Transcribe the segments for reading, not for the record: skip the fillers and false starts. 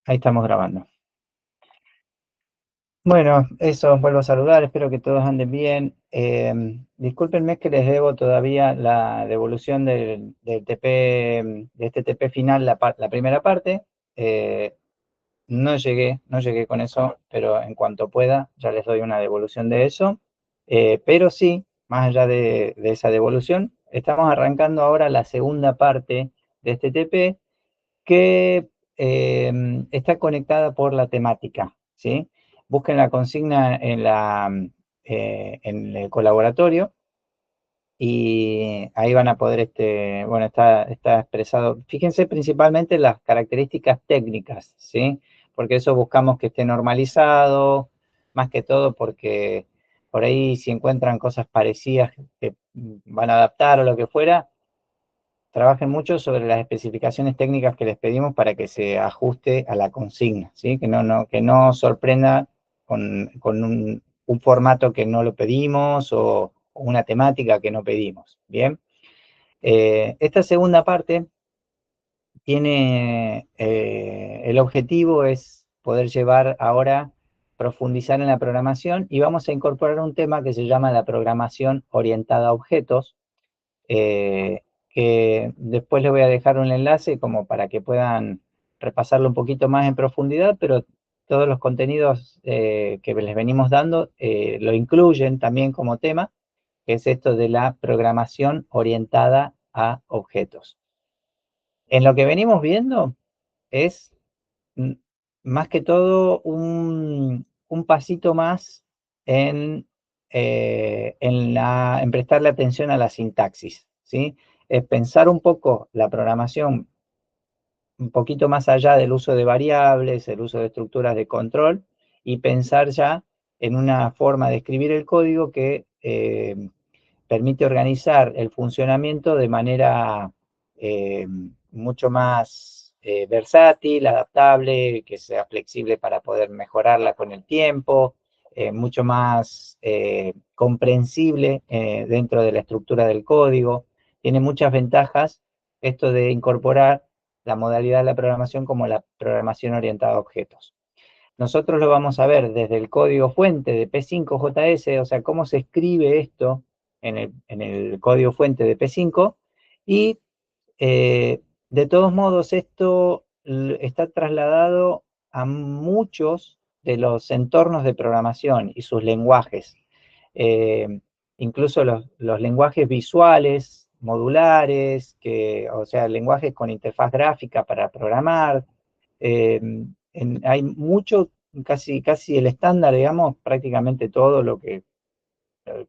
Ahí estamos grabando. Bueno, eso, vuelvo a saludar, espero que todos anden bien. Discúlpenme que les debo todavía la devolución del TP, de este TP final, la primera parte. Eh, no llegué con eso, pero en cuanto pueda ya les doy una devolución de eso. Pero sí, más allá de esa devolución, estamos arrancando ahora la segunda parte de este TP, que está conectada por la temática, ¿sí? Busquen la consigna en el colaboratorio y ahí van a poder, bueno, está expresado. Fíjense principalmente las características técnicas, ¿sí? Porque eso buscamos que esté normalizado, más que todo porque por ahí si encuentran cosas parecidas que van a adaptar o lo que fuera, trabajen mucho sobre las especificaciones técnicas que les pedimos para que se ajuste a la consigna, ¿sí? Que no sorprenda con un formato que no lo pedimos o una temática que no pedimos, ¿bien? Esta segunda parte tiene, el objetivo es poder llevar ahora, profundizar en la programación y vamos a incorporar un tema que se llama la programación orientada a objetos, eh, que después les voy a dejar un enlace como para que puedan repasarlo un poquito más en profundidad, pero todos los contenidos que les venimos dando lo incluyen también como tema, que es esto de la programación orientada a objetos. En lo que venimos viendo es mm, más que todo un pasito más en prestarle atención a la sintaxis, ¿sí? Es pensar un poco la programación un poquito más allá del uso de variables, el uso de estructuras de control, y pensar ya en una forma de escribir el código que permite organizar el funcionamiento de manera eh, mucho más versátil, adaptable, que sea flexible para poder mejorarla con el tiempo, mucho más comprensible dentro de la estructura del código. Tiene muchas ventajas esto de incorporar la modalidad de la programación como la programación orientada a objetos. Nosotros lo vamos a ver desde el código fuente de P5JS, o sea, cómo se escribe esto en el código fuente de P5, y de todos modos esto está trasladado a muchos de los entornos de programación y sus lenguajes. Eh, Incluso los lenguajes visuales, modulares, o sea, lenguajes con interfaz gráfica para programar. eh, Hay mucho, casi el estándar, digamos, prácticamente todo lo que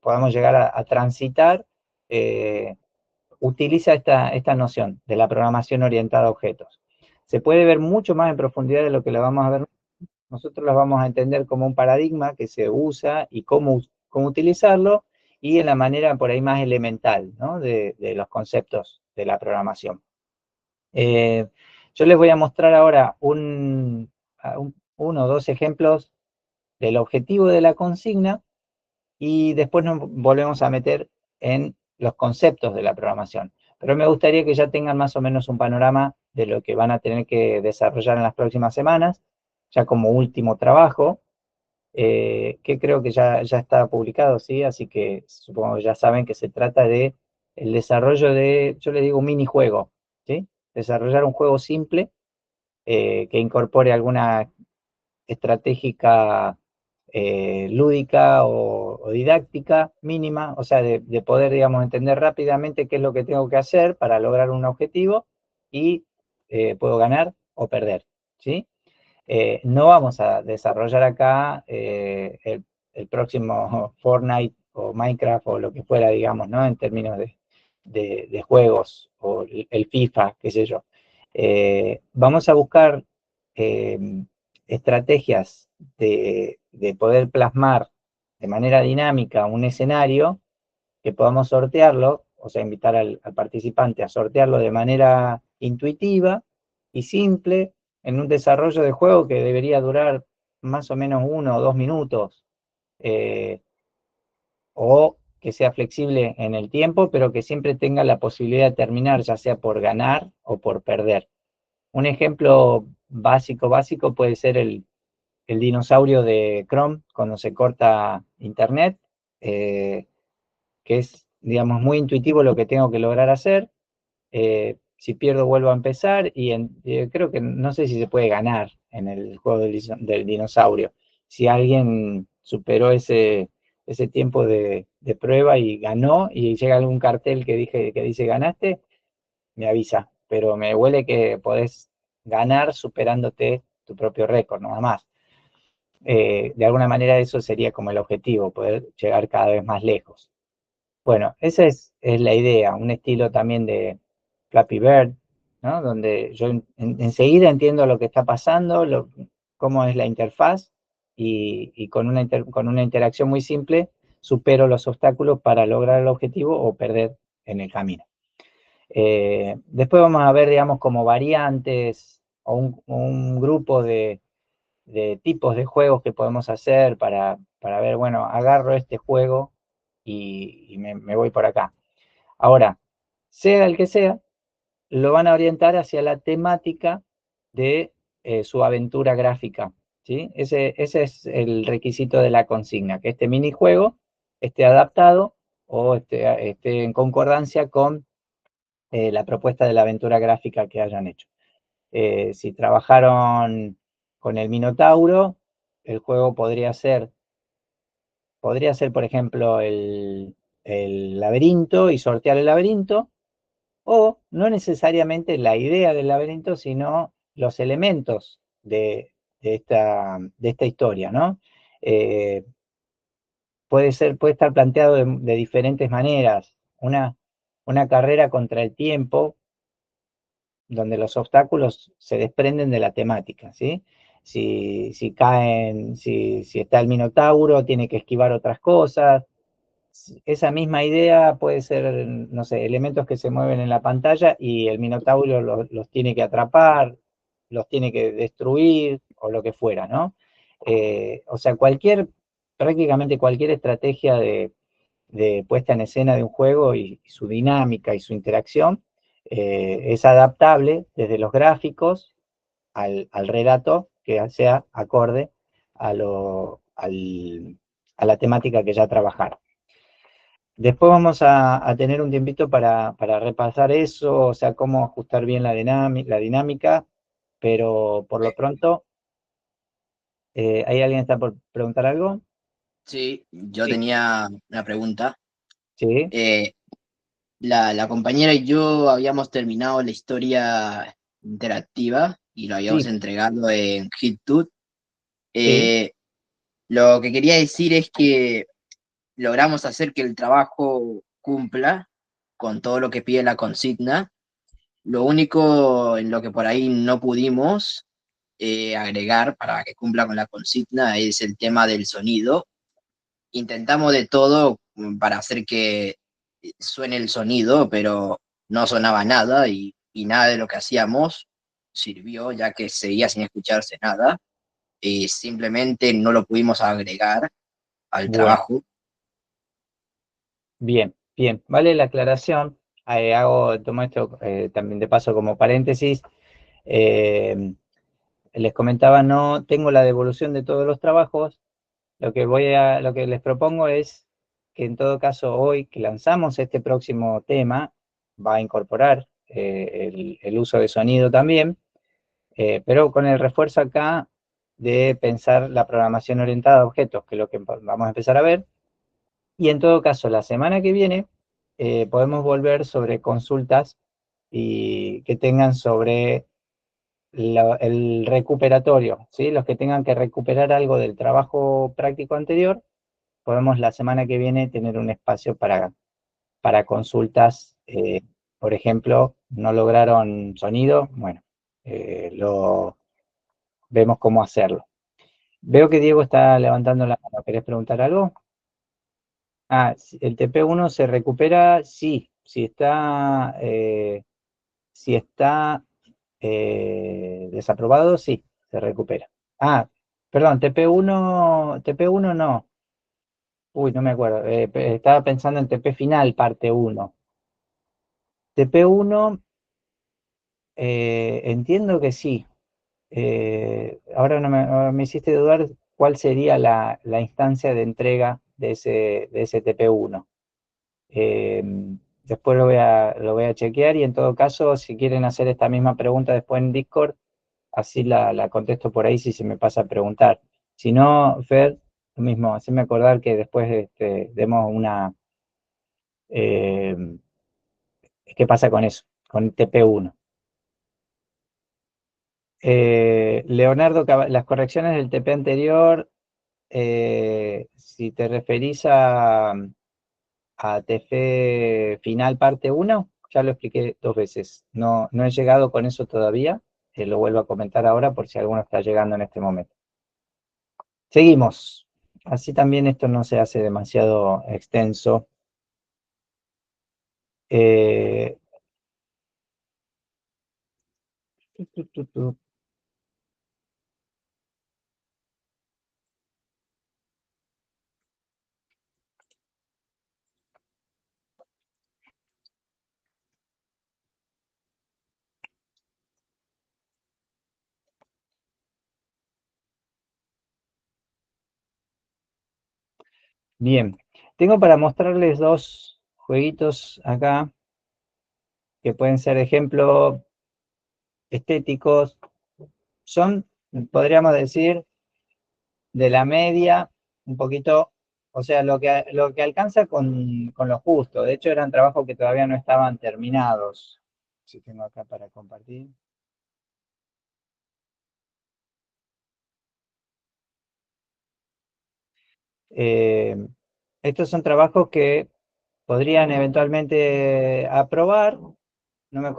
podamos llegar a transitar, eh, utiliza esta noción de la programación orientada a objetos. Se puede ver mucho más en profundidad de lo que la vamos a ver. Nosotros las vamos a entender como un paradigma que se usa y cómo utilizarlo, y en la manera por ahí más elemental, ¿no? de los conceptos de la programación. Eh, yo les voy a mostrar ahora uno o dos ejemplos del objetivo de la consigna y después nos volvemos a meter en los conceptos de la programación. Pero me gustaría que ya tengan más o menos un panorama de lo que van a tener que desarrollar en las próximas semanas, ya como último trabajo, que creo que ya está publicado, ¿sí? Así que supongo que ya saben que se trata de el desarrollo de, yo le digo, un minijuego, ¿sí? Desarrollar un juego simple que incorpore alguna estratégica lúdica o didáctica mínima, o sea, de poder, digamos, entender rápidamente qué es lo que tengo que hacer para lograr un objetivo y puedo ganar o perder, ¿sí? No vamos a desarrollar acá el próximo Fortnite o Minecraft o lo que fuera, digamos, ¿no? En términos de juegos o el FIFA, qué sé yo. Vamos a buscar eh, estrategias de poder plasmar de manera dinámica un escenario que podamos sortearlo, o sea, invitar al participante a sortearlo de manera intuitiva y simple en un desarrollo de juego que debería durar más o menos 1 o 2 minutos, eh, o que sea flexible en el tiempo, pero que siempre tenga la posibilidad de terminar, ya sea por ganar o por perder. Un ejemplo básico puede ser el dinosaurio de Chrome cuando se corta internet, que es, digamos, muy intuitivo lo que tengo que lograr hacer. Si pierdo vuelvo a empezar y creo que no sé si se puede ganar en el juego del dinosaurio. Si alguien superó ese tiempo de prueba y ganó y llega algún cartel que dice ganaste, me avisa, pero me huele que podés ganar superándote tu propio récord, nada más. De alguna manera eso sería como el objetivo, poder llegar cada vez más lejos. Bueno, esa es la idea, un estilo también de Flappy Bird, ¿no? Donde yo enseguida entiendo lo que está pasando, cómo es la interfaz y con una interacción muy simple supero los obstáculos para lograr el objetivo o perder en el camino. Después vamos a ver, digamos, como variantes o un grupo de tipos de juegos que podemos hacer para ver, bueno, agarro este juego y me voy por acá. Ahora, sea el que sea, lo van a orientar hacia la temática de su aventura gráfica, ¿sí? Ese es el requisito de la consigna, que este minijuego esté adaptado o esté en concordancia con la propuesta de la aventura gráfica que hayan hecho. Si trabajaron con el Minotauro, el juego podría ser por ejemplo, el laberinto y sortear el laberinto, o no necesariamente la idea del laberinto, sino los elementos de esta historia, ¿no? Eh, puede estar planteado de diferentes maneras. Una carrera contra el tiempo, donde los obstáculos se desprenden de la temática, ¿sí? Si está el Minotauro, tiene que esquivar otras cosas. Esa misma idea puede ser, no sé, elementos que se mueven en la pantalla y el Minotauro los tiene que atrapar, los tiene que destruir o lo que fuera, ¿no? O sea, prácticamente cualquier estrategia de puesta en escena de un juego y su dinámica y su interacción es adaptable desde los gráficos al relato que sea acorde a la temática que ya trabajaron. Después vamos a tener un tiempito para repasar eso, o sea, cómo ajustar bien la dinámica, pero por lo pronto, ¿hay alguien que está por preguntar algo? Sí, yo Sí, tenía una pregunta. sí, Eh, la compañera y yo habíamos terminado la historia interactiva y lo habíamos sí, entregado en HitTut. sí, Eh, lo que quería decir es que logramos hacer que el trabajo cumpla con todo lo que pide la consigna. Lo único en lo que por ahí no pudimos agregar para que cumpla con la consigna es el tema del sonido. Intentamos de todo para hacer que suene el sonido, pero no sonaba nada y nada de lo que hacíamos sirvió, ya que seguía sin escucharse nada. Simplemente no lo pudimos agregar al bueno, trabajo. bien, bien, vale la aclaración. Tomo esto también de paso como paréntesis. Eh, Les comentaba, no tengo la devolución de todos los trabajos. Lo que les propongo es que en todo caso hoy que lanzamos este próximo tema, va a incorporar el uso de sonido también, pero con el refuerzo acá de pensar la programación orientada a objetos, que es lo que vamos a empezar a ver. Y en todo caso, la semana que viene podemos volver sobre consultas y que tengan sobre el recuperatorio, ¿sí? Los que tengan que recuperar algo del trabajo práctico anterior, podemos la semana que viene tener un espacio para consultas. Por ejemplo, no lograron sonido, bueno, vemos cómo hacerlo. Veo que Diego está levantando la mano. ¿Querés preguntar algo? Ah, el TP1 se recupera, sí, si está desaprobado, sí, se recupera. Ah, perdón, TP1 no. Uy, no me acuerdo. Estaba pensando en TP final, parte 1. TP1, entiendo que sí. ahora ahora me hiciste dudar cuál sería la instancia de entrega de ese TP1. Después lo voy a chequear y en todo caso, si quieren hacer esta misma pregunta después en Discord, así la contesto por ahí si se me pasa a preguntar. Si no, Fer, lo mismo, haceme acordar que después demos una... eh, ¿qué pasa con eso? Con TP1. Leonardo, las correcciones del TP anterior, si te referís a TF final parte 1, ya lo expliqué 2 veces. No he llegado con eso todavía, lo vuelvo a comentar ahora por si alguno está llegando en este momento. Seguimos. Así también esto no se hace demasiado extenso. Eh, Bien, tengo para mostrarles 2 jueguitos acá que pueden ser ejemplos estéticos. Son, podríamos decir, de la media, un poquito, o sea, lo que alcanza con lo justo. De hecho, eran trabajos que todavía no estaban terminados. Si tengo acá para compartir. Eh, Estos son trabajos que podrían eventualmente aprobar.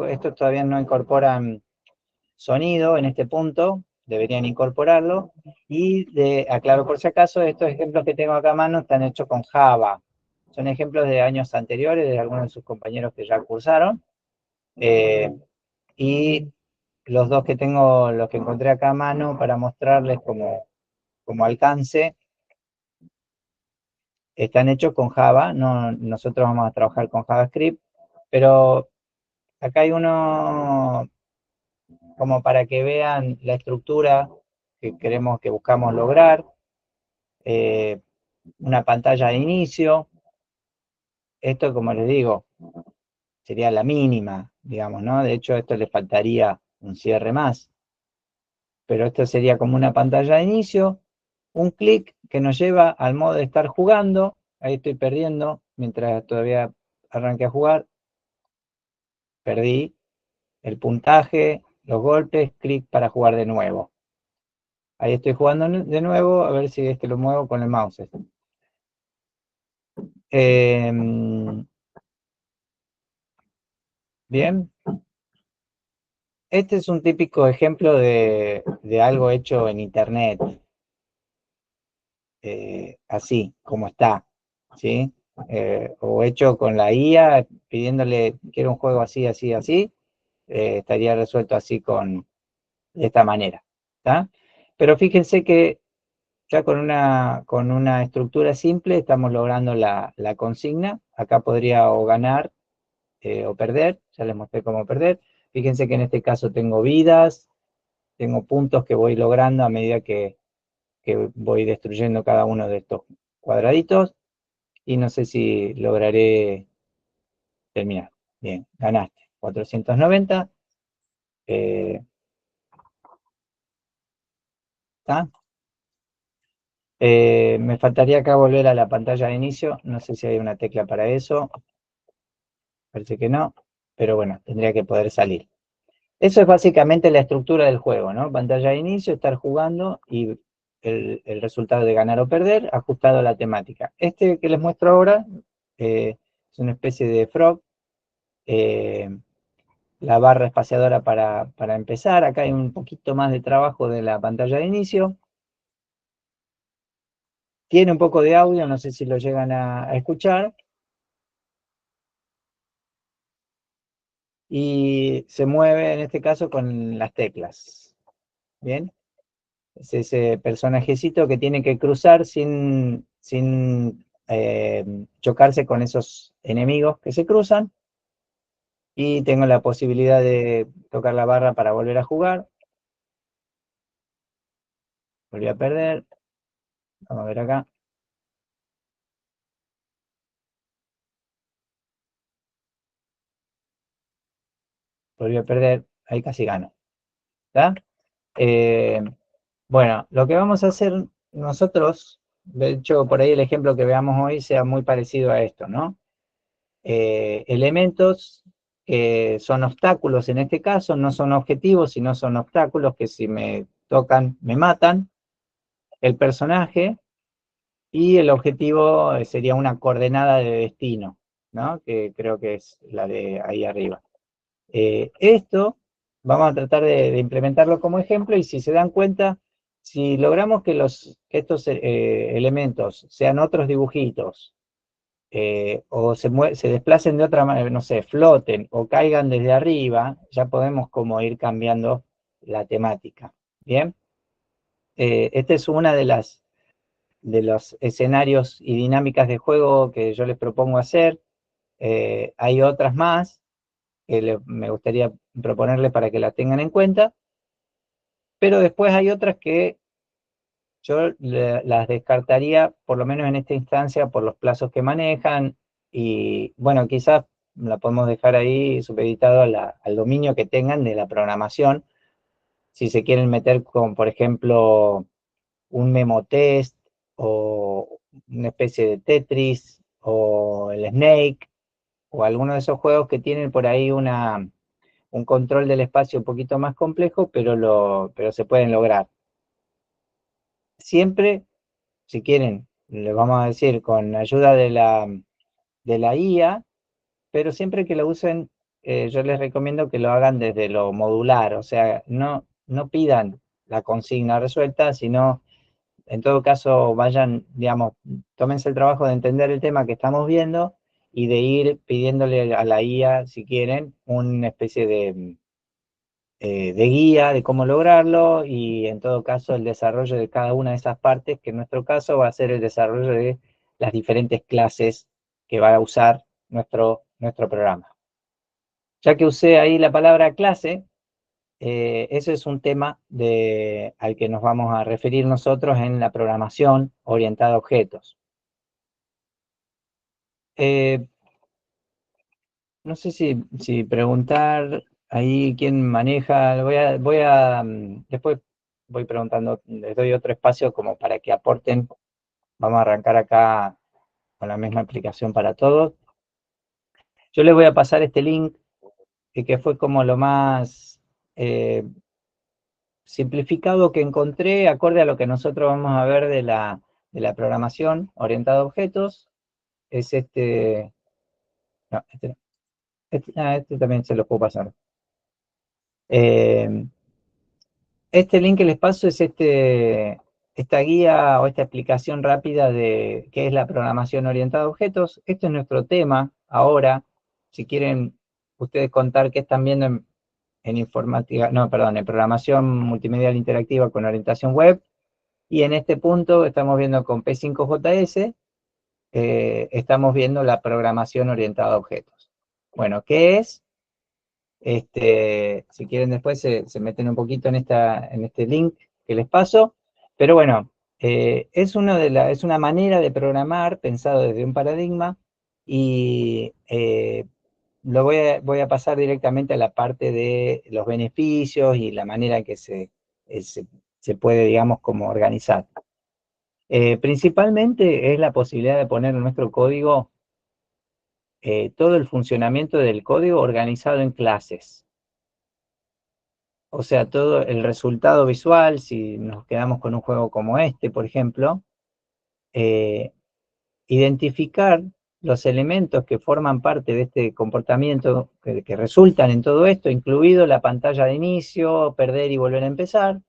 Estos todavía no incorporan sonido en este punto, deberían incorporarlo. Y aclaro por si acaso, estos ejemplos que tengo acá a mano están hechos con Java. Son ejemplos de años anteriores, de algunos de sus compañeros que ya cursaron. Y los 2 que tengo, los que encontré acá a mano para mostrarles como alcance, están hechos con Java. No, nosotros vamos a trabajar con JavaScript, pero acá hay uno como para que vean la estructura que queremos, que buscamos lograr. Una pantalla de inicio. Esto, como les digo, sería la mínima, digamos, ¿no? De hecho, a esto le faltaría un cierre más. Pero esto sería como una pantalla de inicio, un clic que nos lleva al modo de estar jugando. Ahí estoy perdiendo, mientras todavía arranqué a jugar, perdí el puntaje, los golpes, clic para jugar de nuevo. Ahí estoy jugando de nuevo, a ver si lo muevo con el mouse. Bien. Este es un típico ejemplo de algo hecho en internet, así como está, ¿sí? O hecho con la IA, pidiéndole, quiero un juego así, así, así, estaría resuelto así de esta manera, ¿está? Pero fíjense que ya con una estructura simple estamos logrando la consigna. Acá podría o ganar o perder, ya les mostré cómo perder. Fíjense que en este caso tengo vidas, tengo puntos que voy logrando a medida que voy destruyendo cada uno de estos cuadraditos. Y no sé si lograré terminar. Bien, ganaste. 490. ¿Está? Me faltaría acá volver a la pantalla de inicio. No sé si hay una tecla para eso. Parece que no. Pero bueno, tendría que poder salir. Eso es básicamente la estructura del juego, ¿no? Pantalla de inicio, estar jugando y el resultado de ganar o perder ajustado a la temática. Este que les muestro ahora es una especie de frog. La barra espaciadora para empezar. Acá hay un poquito más de trabajo de la pantalla de inicio. Tiene un poco de audio, no sé si lo llegan a escuchar. Y se mueve en este caso con las teclas. Bien. Es ese personajecito que tiene que cruzar sin chocarse con esos enemigos que se cruzan. Y tengo la posibilidad de tocar la barra para volver a jugar. Volví a perder. Vamos a ver acá. Volví a perder. Ahí casi gano. ¿Está? Bueno, lo que vamos a hacer nosotros, de hecho, por ahí el ejemplo que veamos hoy sea muy parecido a esto, ¿no? Elementos que son obstáculos en este caso, no son objetivos, sino son obstáculos que si me tocan, me matan. El personaje y el objetivo sería una coordenada de destino, ¿no? Que creo que es la de ahí arriba. Esto vamos a tratar de implementarlo como ejemplo y si se dan cuenta, si logramos que estos elementos sean otros dibujitos o se desplacen de otra manera, no sé, floten o caigan desde arriba, ya podemos como ir cambiando la temática. ¿Bien? Esta es una de los escenarios y dinámicas de juego que yo les propongo hacer. Hay otras más que me gustaría proponerles para que las tengan en cuenta, pero después hay otras que yo las descartaría, por lo menos en esta instancia, por los plazos que manejan, y bueno, quizás la podemos dejar ahí supeditado al dominio que tengan de la programación, si se quieren meter con, por ejemplo, un memo test, o una especie de Tetris, o el Snake, o alguno de esos juegos que tienen por ahí un control del espacio un poquito más complejo, pero se pueden lograr. Siempre, si quieren, les vamos a decir, con ayuda de la IA, pero siempre que lo usen, yo les recomiendo que lo hagan desde lo modular, o sea, no pidan la consigna resuelta, sino, en todo caso, vayan, digamos, tómense el trabajo de entender el tema que estamos viendo y de ir pidiéndole a la IA, si quieren, una especie de guía de cómo lograrlo y en todo caso el desarrollo de cada una de esas partes, que en nuestro caso va a ser el desarrollo de las diferentes clases que va a usar nuestro programa. Ya que usé ahí la palabra clase, ese es un tema al que nos vamos a referir nosotros en la programación orientada a objetos. No sé si preguntar ahí quién maneja, después voy preguntando, les doy otro espacio como para que aporten. Vamos a arrancar acá con la misma explicación para todos. Yo les voy a pasar este link que fue como lo más simplificado que encontré, acorde a lo que nosotros vamos a ver de la programación orientada a objetos. Es no, este también se lo puedo pasar. Este link que les paso es esta guía o esta explicación rápida de qué es la programación orientada a objetos. Este es nuestro tema ahora. Si quieren ustedes contar qué están viendo en informática, no, perdón, en programación multimedial interactiva con orientación web. Y en este punto estamos viendo con P5JS, estamos viendo la programación orientada a objetos. Bueno, ¿qué es? Si quieren después se meten un poquito en este link que les paso, pero bueno, es una manera de programar pensado desde un paradigma y voy a pasar directamente a la parte de los beneficios y la manera que se puede, digamos, como organizar. Principalmente es la posibilidad de poner en nuestro código todo el funcionamiento del código organizado en clases. O sea, todo el resultado visual, si nos quedamos con un juego como este, por ejemplo, eh, identificar los elementos que forman parte de este comportamiento, que resultan en todo esto, incluido la pantalla de inicio, perder y volver a empezar,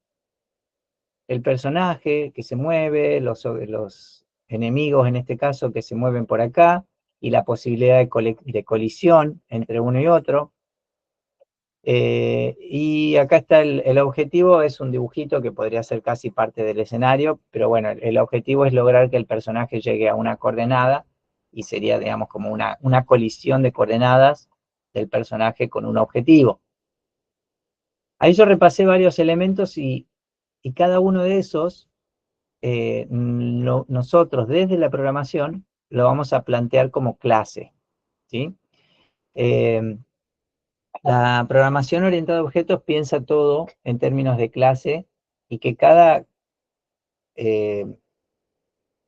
el personaje que se mueve, los enemigos en este caso que se mueven por acá, y la posibilidad de colisión entre uno y otro. Y acá está el objetivo, es un dibujito que podría ser casi parte del escenario, pero bueno, el objetivo es lograr que el personaje llegue a una coordenada y sería, digamos, como una colisión de coordenadas del personaje con un objetivo. Ahí yo repasé varios elementos y y cada uno de esos, nosotros desde la programación lo vamos a plantear como clase, ¿sí? La programación orientada a objetos piensa todo en términos de clase y que cada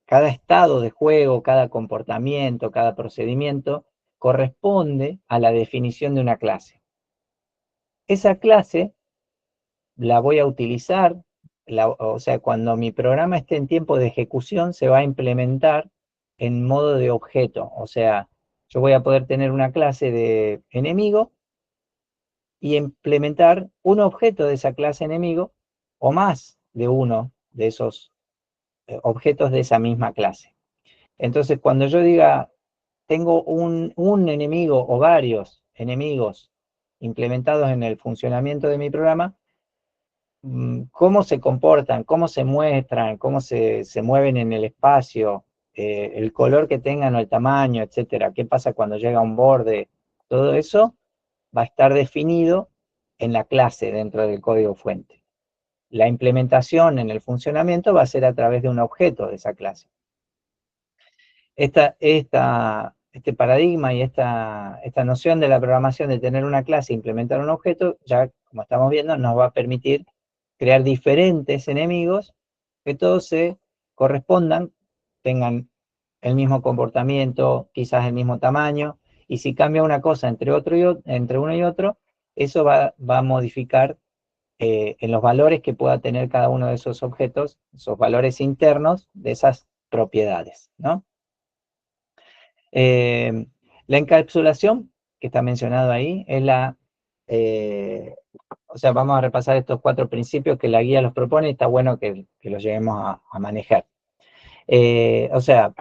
estado de juego, cada comportamiento, cada procedimiento corresponde a la definición de una clase. Esa clase la voy a utilizar, o sea, cuando mi programa esté en tiempo de ejecución, se va a implementar en modo de objeto. O sea, yo voy a poder tener una clase de enemigo y implementar un objeto de esa clase enemigo o más de uno de esos objetos de esa misma clase. Entonces, cuando yo diga, tengo un enemigo o varios enemigos implementados en el funcionamiento de mi programa, cómo se comportan, cómo se muestran, cómo se mueven en el espacio, el color que tengan o el tamaño, etcétera, qué pasa cuando llega a un borde, todo eso va a estar definido en la clase dentro del código fuente. La implementación en el funcionamiento va a ser a través de un objeto de esa clase. Este paradigma y esta noción de la programación de tener una clase e implementar un objeto, ya como estamos viendo, nos va a permitir crear diferentes enemigos que todos se correspondan, tengan el mismo comportamiento, quizás el mismo tamaño, y si cambia una cosa entre uno y otro, eso va a modificar en los valores que pueda tener cada uno de esos objetos, esos valores internos de esas propiedades, ¿no? La encapsulación, que está mencionado ahí, es o sea, vamos a repasar estos 4 principios que la guía los propone y está bueno que los lleguemos a manejar. O sea,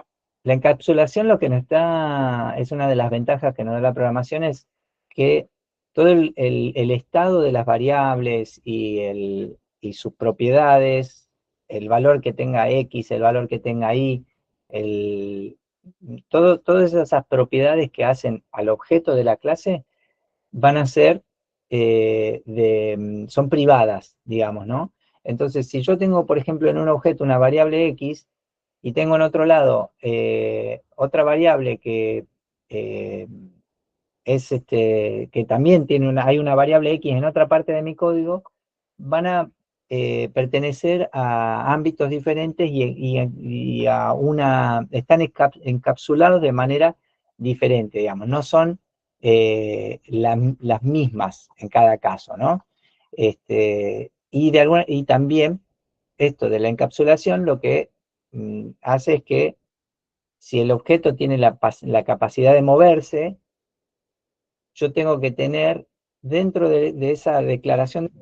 la encapsulación lo que nos da, es una de las ventajas que nos da la programación, es que todo el estado de las variables y sus propiedades, el valor que tenga X, el valor que tenga Y, todas esas propiedades que hacen al objeto de la clase van a ser, son privadas, digamos, ¿no? Entonces, si yo tengo, por ejemplo, en un objeto una variable X, y tengo en otro lado otra variable que que también hay una variable X en otra parte de mi código, van a pertenecer a ámbitos diferentes y están encapsulados de manera diferente, digamos, no son las mismas en cada caso, ¿no? Y también esto de la encapsulación lo que hace es que si el objeto tiene la capacidad de moverse, yo tengo que tener dentro de esa declaración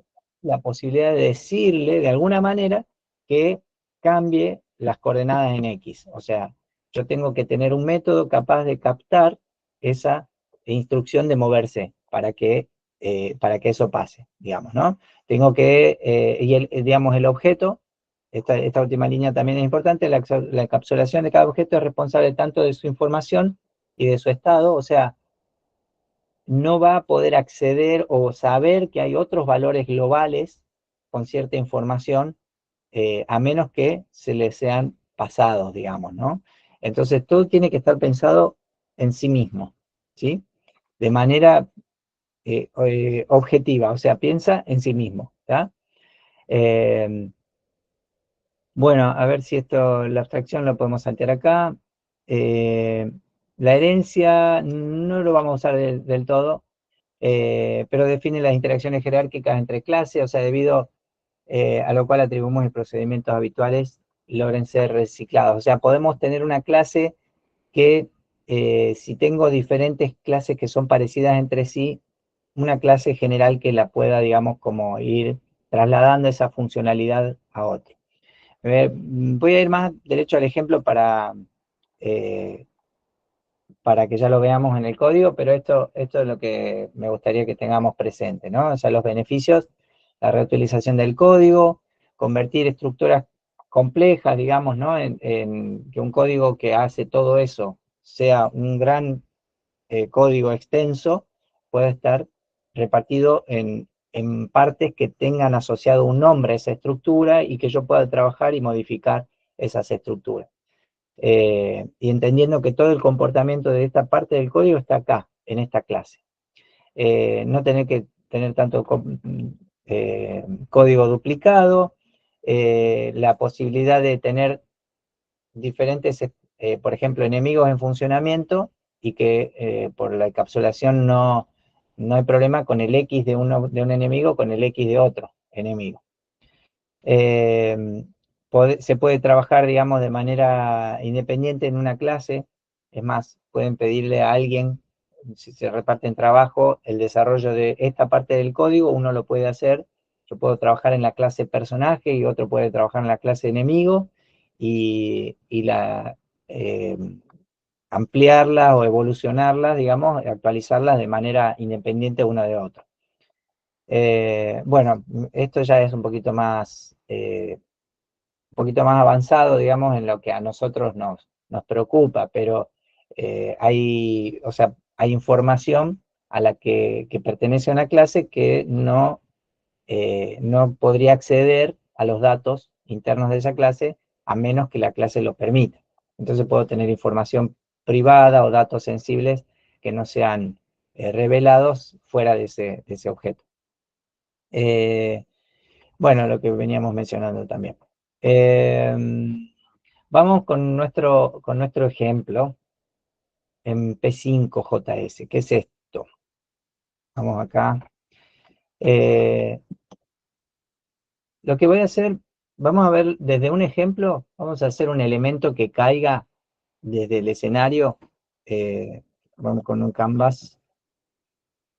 la posibilidad de decirle de alguna manera que cambie las coordenadas en X. O sea, yo tengo que tener un método capaz de captar esa instrucción de moverse para que eso pase, digamos, ¿no? Tengo que, digamos, el objeto, esta última línea también es importante, la encapsulación de cada objeto es responsable tanto de su información y de su estado, o sea, no va a poder acceder o saber que hay otros valores globales con cierta información, a menos que se les sean pasados, digamos, ¿no? Entonces, todo tiene que estar pensado en sí mismo, ¿sí? De manera objetiva, o sea, piensa en sí mismo, ¿tá? Bueno, a ver si la abstracción lo podemos saltear acá. La herencia no lo vamos a usar del todo, pero define las interacciones jerárquicas entre clases, o sea, debido a lo cual atribuimos y procedimientos habituales logren ser reciclados. O sea, podemos tener una clase que, si tengo diferentes clases que son parecidas entre sí, una clase general que la pueda, digamos, como ir trasladando esa funcionalidad a otra. Voy a ir más derecho al ejemplo eh, para que ya lo veamos en el código, pero esto es lo que me gustaría que tengamos presente, ¿no? O sea, los beneficios, la reutilización del código, convertir estructuras complejas, digamos, ¿no? En que un código que hace todo eso sea un gran código extenso, pueda estar repartido en en partes que tengan asociado un nombre a esa estructura y que yo pueda trabajar y modificar esas estructuras. Y entendiendo que todo el comportamiento de esta parte del código está acá, en esta clase. No tener que tener tanto código duplicado, la posibilidad de tener diferentes, por ejemplo, enemigos en funcionamiento y que por la encapsulación no hay problema con el X de un enemigo con el X de otro enemigo. Se puede trabajar, digamos, de manera independiente en una clase. Es más, pueden pedirle a alguien, si se reparten trabajo, el desarrollo de esta parte del código, uno lo puede hacer. Yo puedo trabajar en la clase personaje y otro puede trabajar en la clase enemigo y eh, ampliarla o evolucionarla, digamos, actualizarlas de manera independiente una de otra. Bueno, esto ya es un poquito más avanzado, digamos, en lo que a nosotros nos preocupa, pero o sea, hay información a la que pertenece a una clase que no podría acceder a los datos internos de esa clase a menos que la clase lo permita. Entonces puedo tener información privada o datos sensibles que no sean revelados fuera de ese objeto. Bueno, lo que veníamos mencionando también. Vamos con nuestro ejemplo en P5JS. ¿Qué es esto? Vamos acá. Lo que voy a hacer, vamos a ver desde un ejemplo, vamos a hacer un elemento que caiga desde el escenario. Vamos con un canvas.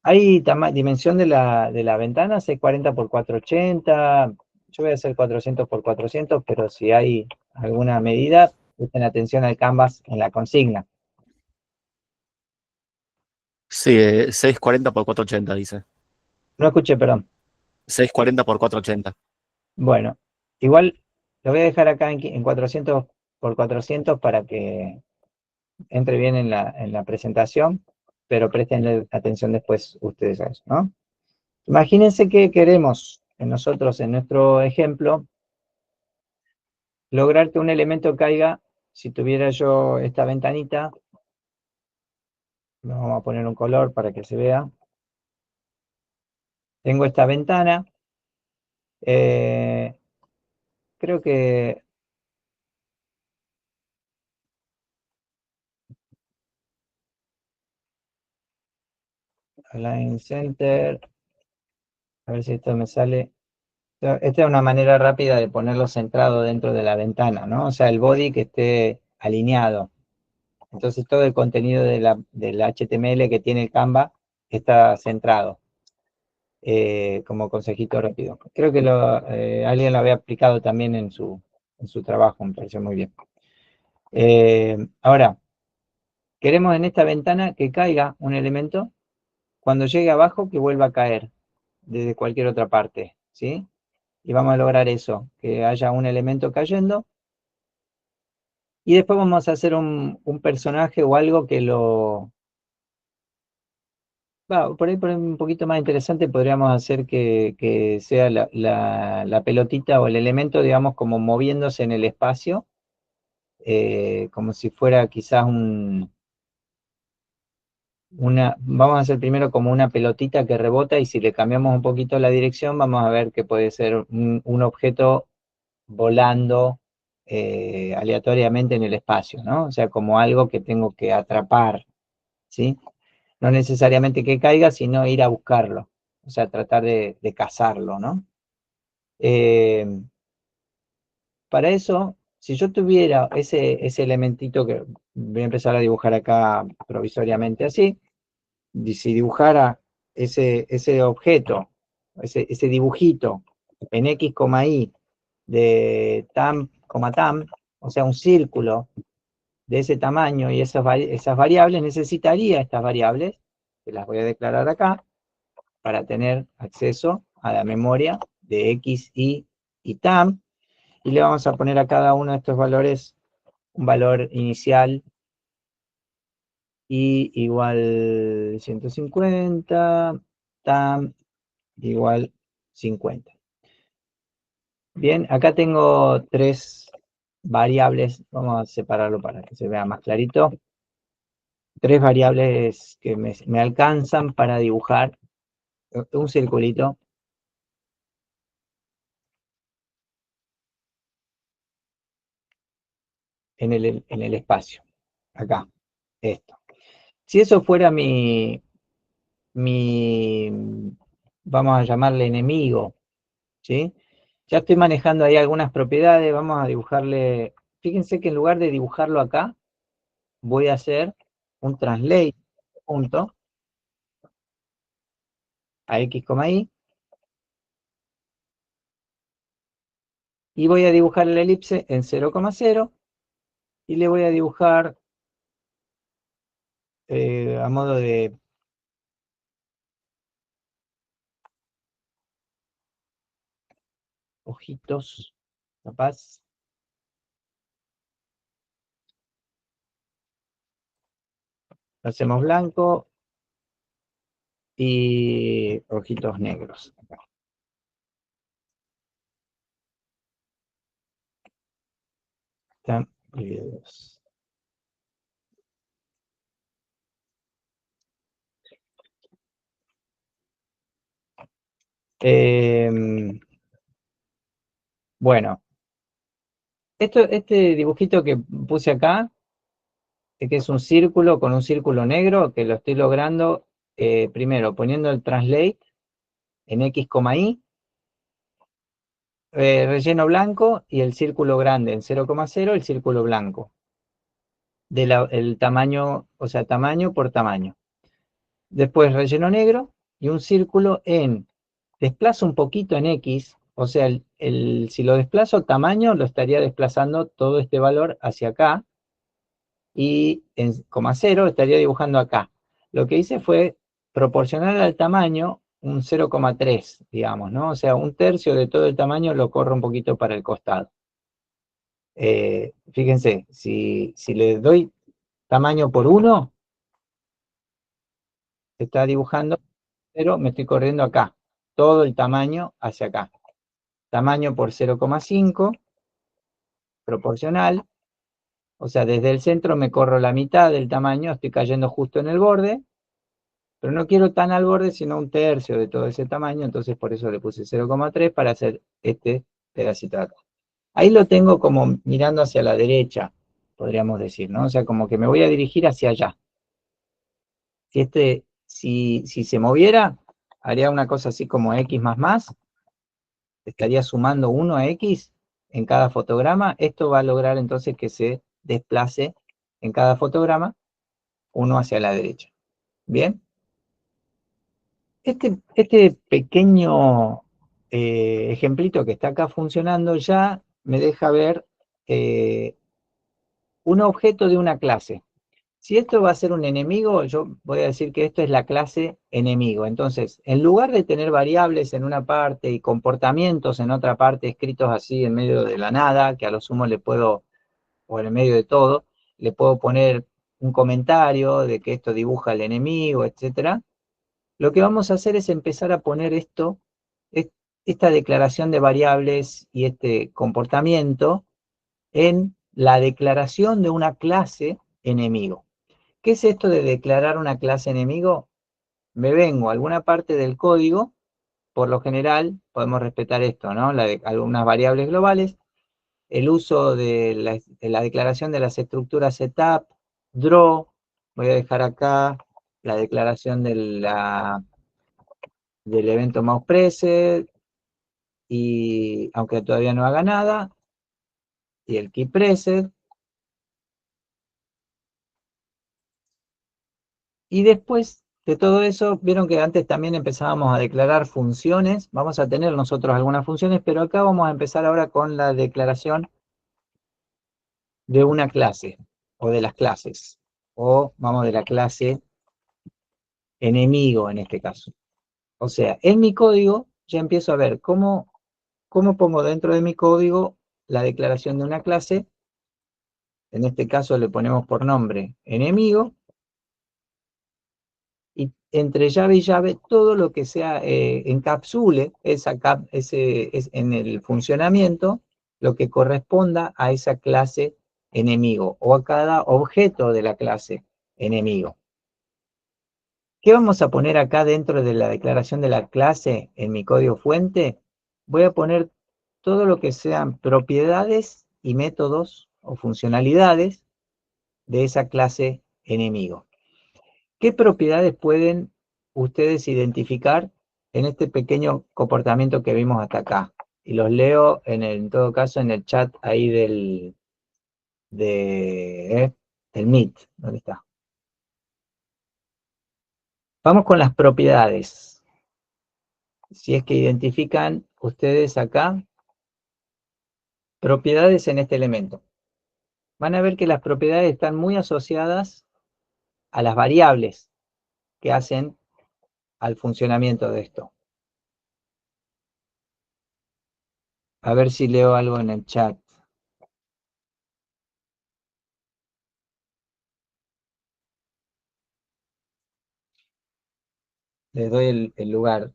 Hay dimensión de la ventana, 640 por 480. Yo voy a hacer 400 por 400, pero si hay alguna medida, presten atención al canvas en la consigna. Sí, 640 por 480 dice. No escuché, perdón. 640 por 480. Bueno, igual lo voy a dejar acá en 400 por 400 para que entre bien en la presentación, pero presten atención después ustedes a eso, ¿no? Imagínense que queremos nosotros en nuestro ejemplo lograr que un elemento caiga. Si tuviera yo esta ventanita, vamos a poner un color para que se vea. Tengo esta ventana. Creo que Align Center. A ver si esto me sale. Esta es una manera rápida de ponerlo centrado dentro de la ventana, ¿no? O sea, el body que esté alineado. Entonces todo el contenido del HTML que tiene el Canva está centrado, como consejito rápido. Creo que alguien lo había aplicado también en su trabajo, me pareció muy bien. Ahora, queremos en esta ventana que caiga un elemento, cuando llegue abajo que vuelva a caer desde cualquier otra parte, ¿sí? Y vamos a lograr eso, que haya un elemento cayendo. Y después vamos a hacer un personaje o algo que por ahí un poquito más interesante podríamos hacer que sea la pelotita o el elemento, digamos, como moviéndose en el espacio, como si fuera quizás vamos a hacer primero como una pelotita que rebota y si le cambiamos un poquito la dirección vamos a ver que puede ser un objeto volando aleatoriamente en el espacio, ¿no? O sea, como algo que tengo que atrapar, ¿sí? No necesariamente que caiga, sino ir a buscarlo, o sea, tratar de cazarlo, ¿no? Para eso, si yo tuviera ese elementito que voy a empezar a dibujar acá provisoriamente así, y si dibujara ese objeto, ese dibujito en X, Y de tam, tam, o sea, un círculo de ese tamaño y esas variables, necesitaría estas variables, que las voy a declarar acá, para tener acceso a la memoria de X, y tam, y le vamos a poner a cada uno de estos valores un valor inicial y igual 150, tam, igual 50. Bien, acá tengo 3 variables, vamos a separarlo para que se vea más clarito. 3 variables que me alcanzan para dibujar un circulito en el espacio. Acá, esto. Si eso fuera vamos a llamarle enemigo, ¿sí? Ya estoy manejando ahí algunas propiedades, vamos a dibujarle, fíjense que en lugar de dibujarlo acá, voy a hacer un translate punto a x, y, y voy a dibujar la elipse en 0,0 y le voy a dibujar a modo de ojitos, capaz. Lo hacemos blanco y ojitos negros. Están divididos. Bueno, este dibujito que puse acá, que es un círculo con un círculo negro, que lo estoy logrando primero poniendo el translate en x, y, relleno blanco y el círculo grande en 0,0, el círculo blanco. El tamaño, o sea, tamaño por tamaño. Después relleno negro y un círculo desplazo un poquito en x, o sea, si lo desplazo tamaño, lo estaría desplazando todo este valor hacia acá, y en 0 estaría dibujando acá. Lo que hice fue proporcionar al tamaño un 0,3, digamos, ¿no? O sea, un tercio de todo el tamaño lo corro un poquito para el costado. Fíjense, si le doy tamaño por 1, está dibujando, pero me estoy corriendo acá, todo el tamaño hacia acá. Tamaño por 0,5, proporcional, o sea, desde el centro me corro la mitad del tamaño, estoy cayendo justo en el borde, pero no quiero tan al borde, sino un tercio de todo ese tamaño, entonces por eso le puse 0,3 para hacer este pedacito de acá. Ahí lo tengo como mirando hacia la derecha, podríamos decir, ¿no? O sea, como que me voy a dirigir hacia allá. Si se moviera, haría una cosa así como x más, estaría sumando 1 a x en cada fotograma. Esto va a lograr entonces que se desplace en cada fotograma uno hacia la derecha. ¿Bien? Este pequeño ejemplito que está acá funcionando ya me deja ver un objeto de una clase. Si esto va a ser un enemigo, yo voy a decir que esto es la clase enemigo. Entonces, en lugar de tener variables en una parte y comportamientos en otra parte escritos así en medio de la nada, que a lo sumo le puedo, o en el medio de todo, le puedo poner un comentario de que esto dibuja al enemigo, etcétera. Lo que vamos a hacer es empezar a poner esta declaración de variables y este comportamiento en la declaración de una clase enemigo. ¿Qué es esto de declarar una clase enemigo? Me vengo a alguna parte del código, por lo general podemos respetar esto, ¿no? Algunas variables globales, el uso de la declaración de las estructuras setup, draw, voy a dejar acá la declaración del evento mouse preset, y aunque todavía no haga nada, y el key preset, y después de todo eso, vieron que antes también empezábamos a declarar funciones, vamos a tener nosotros algunas funciones, pero acá vamos a empezar ahora con la declaración de una clase, o de las clases, o vamos de la clase enemigo en este caso. O sea, en mi código ya empiezo a ver cómo pongo dentro de mi código la declaración de una clase. En este caso le ponemos por nombre enemigo, y entre llave y llave todo lo que sea encapsule en el funcionamiento lo que corresponda a esa clase enemigo o a cada objeto de la clase enemigo. ¿Qué vamos a poner acá dentro de la declaración de la clase en mi código fuente? Voy a poner todo lo que sean propiedades y métodos o funcionalidades de esa clase enemigo. ¿Qué propiedades pueden ustedes identificar en este pequeño comportamiento que vimos hasta acá? Y los leo en todo caso en el chat ahí del Meet. ¿Dónde está? Vamos con las propiedades. Si es que identifican ustedes acá propiedades en este elemento. Van a ver que las propiedades están muy asociadas a las variables que hacen al funcionamiento de esto. A ver si leo algo en el chat. Les doy el lugar.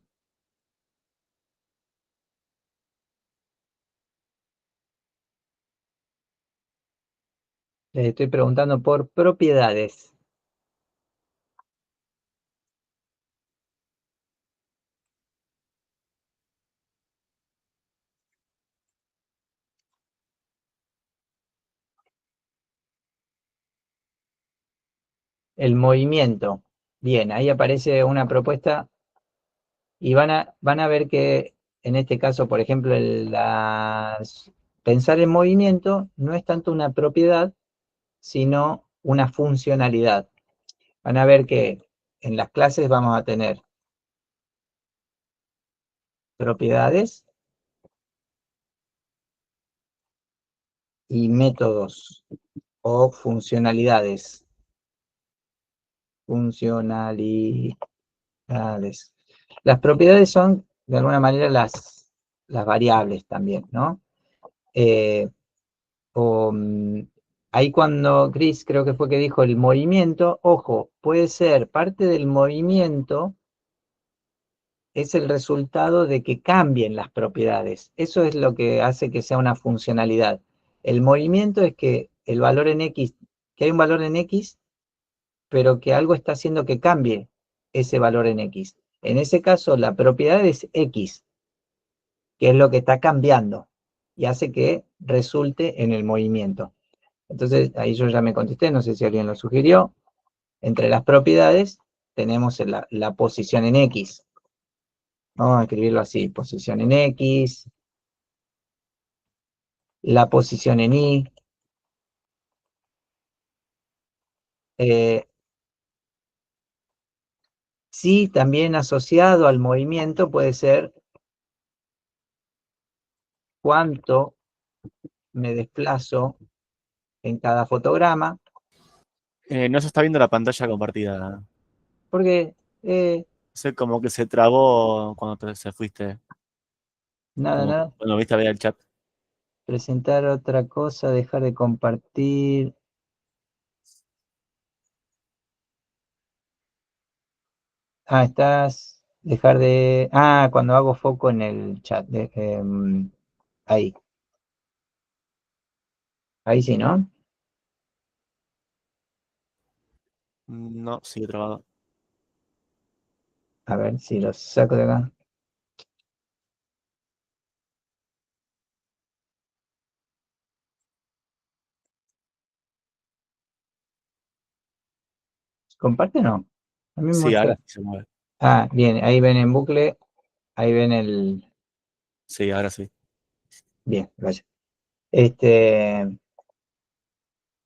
Les estoy preguntando por propiedades. El movimiento. Bien, ahí aparece una propuesta y van a ver que en este caso, por ejemplo, pensar en movimiento no es tanto una propiedad, sino una funcionalidad. Van a ver que en las clases vamos a tener propiedades y métodos o funcionalidades. Funcionalidades. Las propiedades son, de alguna manera, las variables también, ¿no? Ahí cuando Chris creo que fue que dijo el movimiento, ojo, puede ser parte del movimiento, es el resultado de que cambien las propiedades. Eso es lo que hace que sea una funcionalidad. El movimiento es que el valor en X, que hay un valor en X, pero que algo está haciendo que cambie ese valor en X. En ese caso, la propiedad es X, que es lo que está cambiando y hace que resulte en el movimiento. Entonces, ahí yo ya me contesté, no sé si alguien lo sugirió. Entre las propiedades tenemos la posición en X. Vamos a escribirlo así, posición en X, la posición en Y. Sí, también asociado al movimiento puede ser cuánto me desplazo en cada fotograma. No se está viendo la pantalla compartida. Porque, Sé como que se trabó cuando se fuiste. nada, Cuando viste a ver el chat. presentar otra cosa, dejar de compartir. Dejar de, cuando hago foco en el chat, ahí sí, ¿no? No, sigue trabado. A ver si lo saco de acá. ¿Comparte o no? A mí me Sí, muestra. ahora sí se mueve. Bien, ahí ven en bucle, ahí ven el... Sí, ahora sí. Bien, gracias.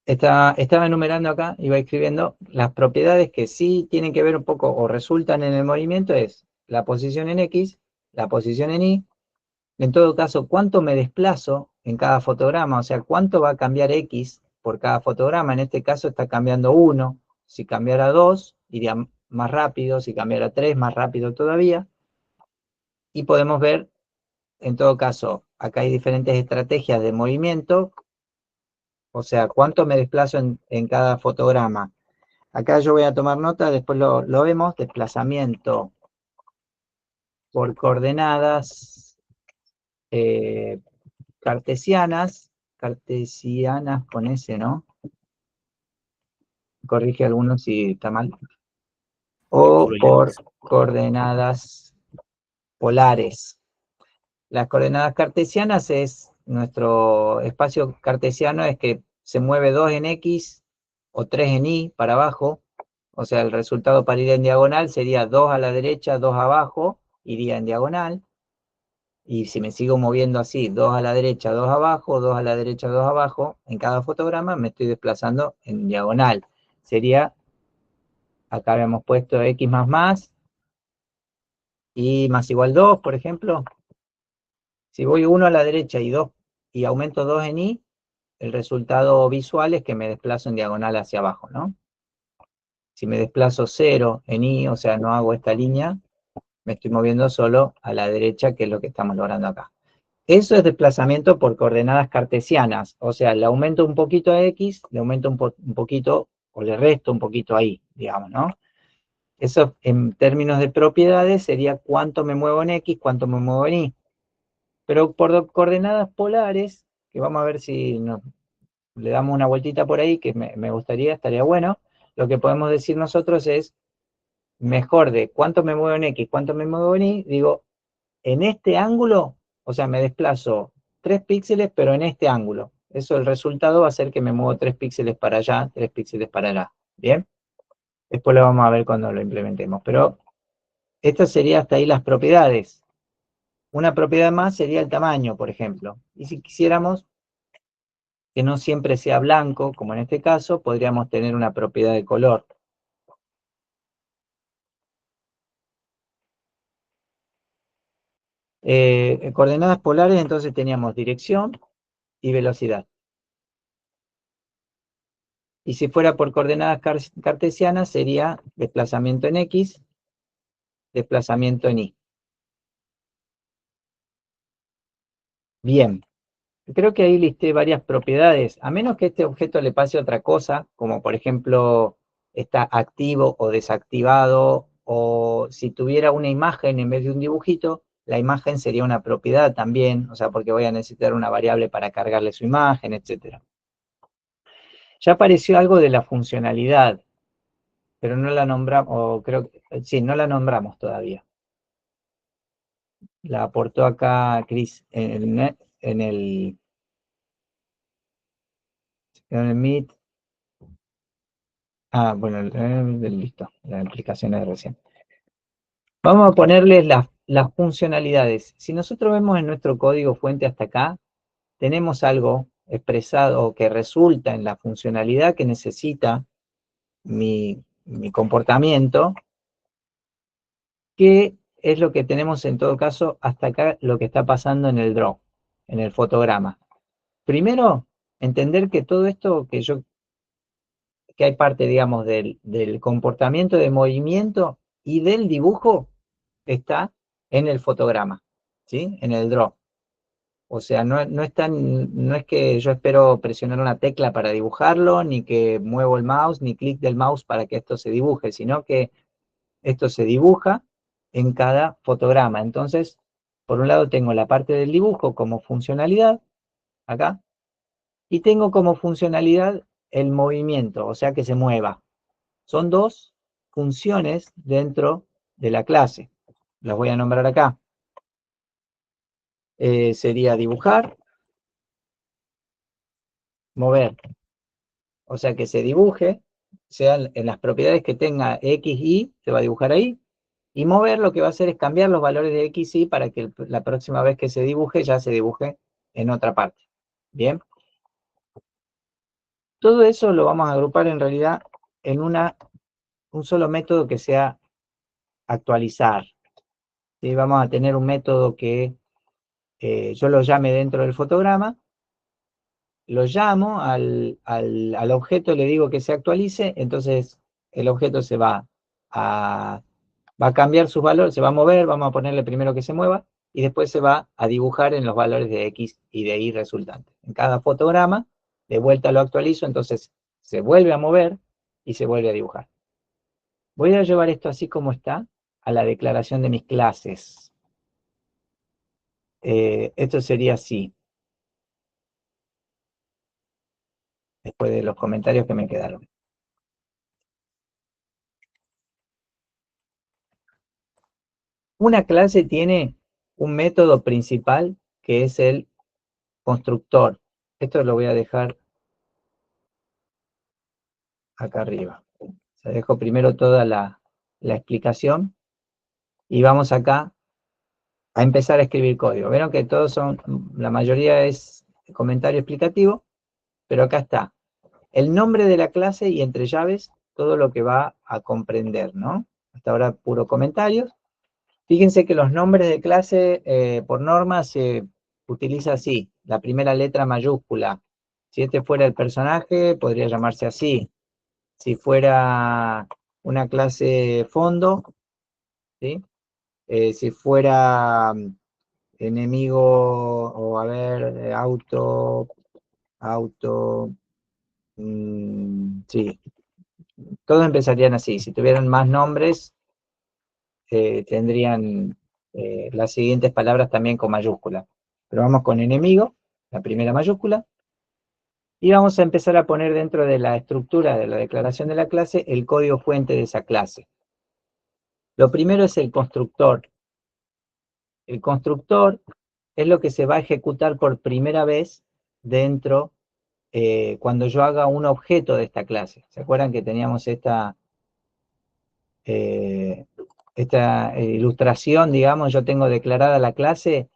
Estaba enumerando acá, iba escribiendo las propiedades que sí tienen que ver un poco o resultan en el movimiento es la posición en X, la posición en Y, en todo caso, cuánto me desplazo en cada fotograma, o sea, cuánto va a cambiar X por cada fotograma, en este caso está cambiando 1, si cambiara 2, iría más rápido, si cambiara 3, más rápido todavía, y podemos ver, en todo caso, acá hay diferentes estrategias de movimiento, o sea, cuánto me desplazo en cada fotograma. Acá yo voy a tomar nota, después lo vemos, desplazamiento por coordenadas cartesianas con S, ¿no? Corrige algunos si está mal. O por coordenadas polares. Las coordenadas cartesianas es nuestro espacio cartesiano, es que se mueve 2 en X o 3 en Y para abajo. O sea, el resultado para ir en diagonal sería 2 a la derecha, 2 abajo, iría en diagonal. Y si me sigo moviendo así, 2 a la derecha, 2 abajo, 2 a la derecha, 2 abajo, en cada fotograma me estoy desplazando en diagonal. Sería, acá habíamos puesto X más, y más igual 2, por ejemplo. Si voy 1 a la derecha y 2, y aumento 2 en Y, el resultado visual es que me desplazo en diagonal hacia abajo, ¿no? Si me desplazo 0 en Y, o sea, no hago esta línea, me estoy moviendo solo a la derecha, que es lo que estamos logrando acá. Eso es desplazamiento por coordenadas cartesianas, o sea, le aumento un poquito a X, le aumento un poquito, o le resto un poquito a Y, digamos, ¿no? Eso en términos de propiedades sería cuánto me muevo en X, cuánto me muevo en Y. Pero por coordenadas polares, que vamos a ver si le damos una vueltita por ahí, que me gustaría, estaría bueno, lo que podemos decir nosotros es, mejor de cuánto me muevo en X, cuánto me muevo en Y, digo, en este ángulo, o sea, me desplazo 3 píxeles, pero en este ángulo. Eso, el resultado va a ser que me muevo 3 píxeles para allá, 3 píxeles para allá. ¿Bien? Después lo vamos a ver cuando lo implementemos. Pero estas serían hasta ahí las propiedades. Una propiedad más sería el tamaño, por ejemplo. Y si quisiéramos que no siempre sea blanco, como en este caso, podríamos tener una propiedad de color. Coordenadas polares, entonces teníamos dirección y velocidad. Y si fuera por coordenadas cartesianas, sería desplazamiento en X, desplazamiento en Y. Bien, creo que ahí listé varias propiedades, a menos que este objeto le pase otra cosa, como por ejemplo, está activo o desactivado, o si tuviera una imagen en vez de un dibujito, la imagen sería una propiedad también, o sea, porque voy a necesitar una variable para cargarle su imagen, etc. Ya apareció algo de la funcionalidad, pero no la nombramos, o creo que sí, no la nombramos todavía. La aportó acá Chris en el Meet. Ah, bueno, listo, la explicación es recién. Vamos a ponerles las funcionalidades. Si nosotros vemos en nuestro código fuente hasta acá, tenemos algo expresado que resulta en la funcionalidad que necesita mi comportamiento, que es lo que tenemos en todo caso hasta acá, lo que está pasando en el draw, en el fotograma. Primero, entender que todo esto que hay parte, digamos, del comportamiento de movimiento y del dibujo, está en el fotograma, ¿sí? En el draw. O sea, no es que yo espero presionar una tecla para dibujarlo, ni que muevo el mouse, ni clic del mouse para que esto se dibuje, sino que esto se dibuja en cada fotograma. Entonces, por un lado tengo la parte del dibujo como funcionalidad, acá, y tengo como funcionalidad el movimiento, o sea que se mueva. Son dos funciones dentro de la clase. Las voy a nombrar acá. Sería dibujar, mover. O sea que se dibuje, sean en las propiedades que tenga X, Y, se va a dibujar ahí. Y mover lo que va a hacer es cambiar los valores de X, Y para que la próxima vez que se dibuje, ya se dibuje en otra parte. Bien. Todo eso lo vamos a agrupar en realidad en un solo método que sea actualizar. ¿Sí? Vamos a tener un método que yo lo llame dentro del fotograma, lo llamo al objeto, le digo que se actualice, entonces el objeto va a cambiar sus valores, se va a mover, vamos a ponerle primero que se mueva, y después se va a dibujar en los valores de X y de Y resultantes. En cada fotograma, de vuelta lo actualizo, entonces se vuelve a mover, y se vuelve a dibujar. Voy a llevar esto así como está a la declaración de mis clases. Esto sería así. Después de los comentarios que me quedaron. Una clase tiene un método principal que es el constructor. Esto lo voy a dejar acá arriba. Se dejo primero toda la explicación y vamos acá a empezar a escribir código. Vieron que todos son, la mayoría es comentario explicativo, pero acá está el nombre de la clase y entre llaves todo lo que va a comprender, ¿no? Hasta ahora puro comentarios. Fíjense que los nombres de clase por norma se utiliza así, la primera letra mayúscula. Si este fuera el personaje, podría llamarse así. Si fuera una clase fondo, ¿sí? Si fuera enemigo, o a ver, auto, sí, todos empezarían así. Si tuvieran más nombres, tendrían las siguientes palabras también con mayúscula. Pero vamos con enemigo, la primera mayúscula, y vamos a empezar a poner dentro de la estructura de la declaración de la clase el código fuente de esa clase. Lo primero es el constructor. El constructor es lo que se va a ejecutar por primera vez dentro, cuando yo haga un objeto de esta clase. ¿Se acuerdan que teníamos esta ilustración, digamos? Yo tengo declarada la clase,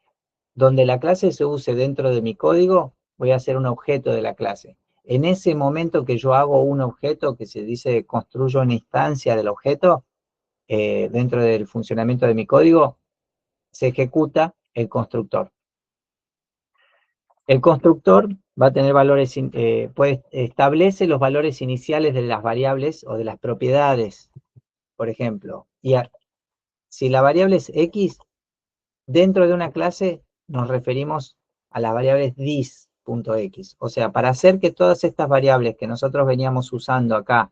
donde la clase se use dentro de mi código, voy a hacer un objeto de la clase. En ese momento que yo hago un objeto, que se dice construyo una instancia del objeto, dentro del funcionamiento de mi código, se ejecuta el constructor. El constructor va a tener valores, establece los valores iniciales de las variables o de las propiedades, por ejemplo. Y si la variable es x, dentro de una clase nos referimos a las variables dis.x. O sea, para hacer que todas estas variables que nosotros veníamos usando acá,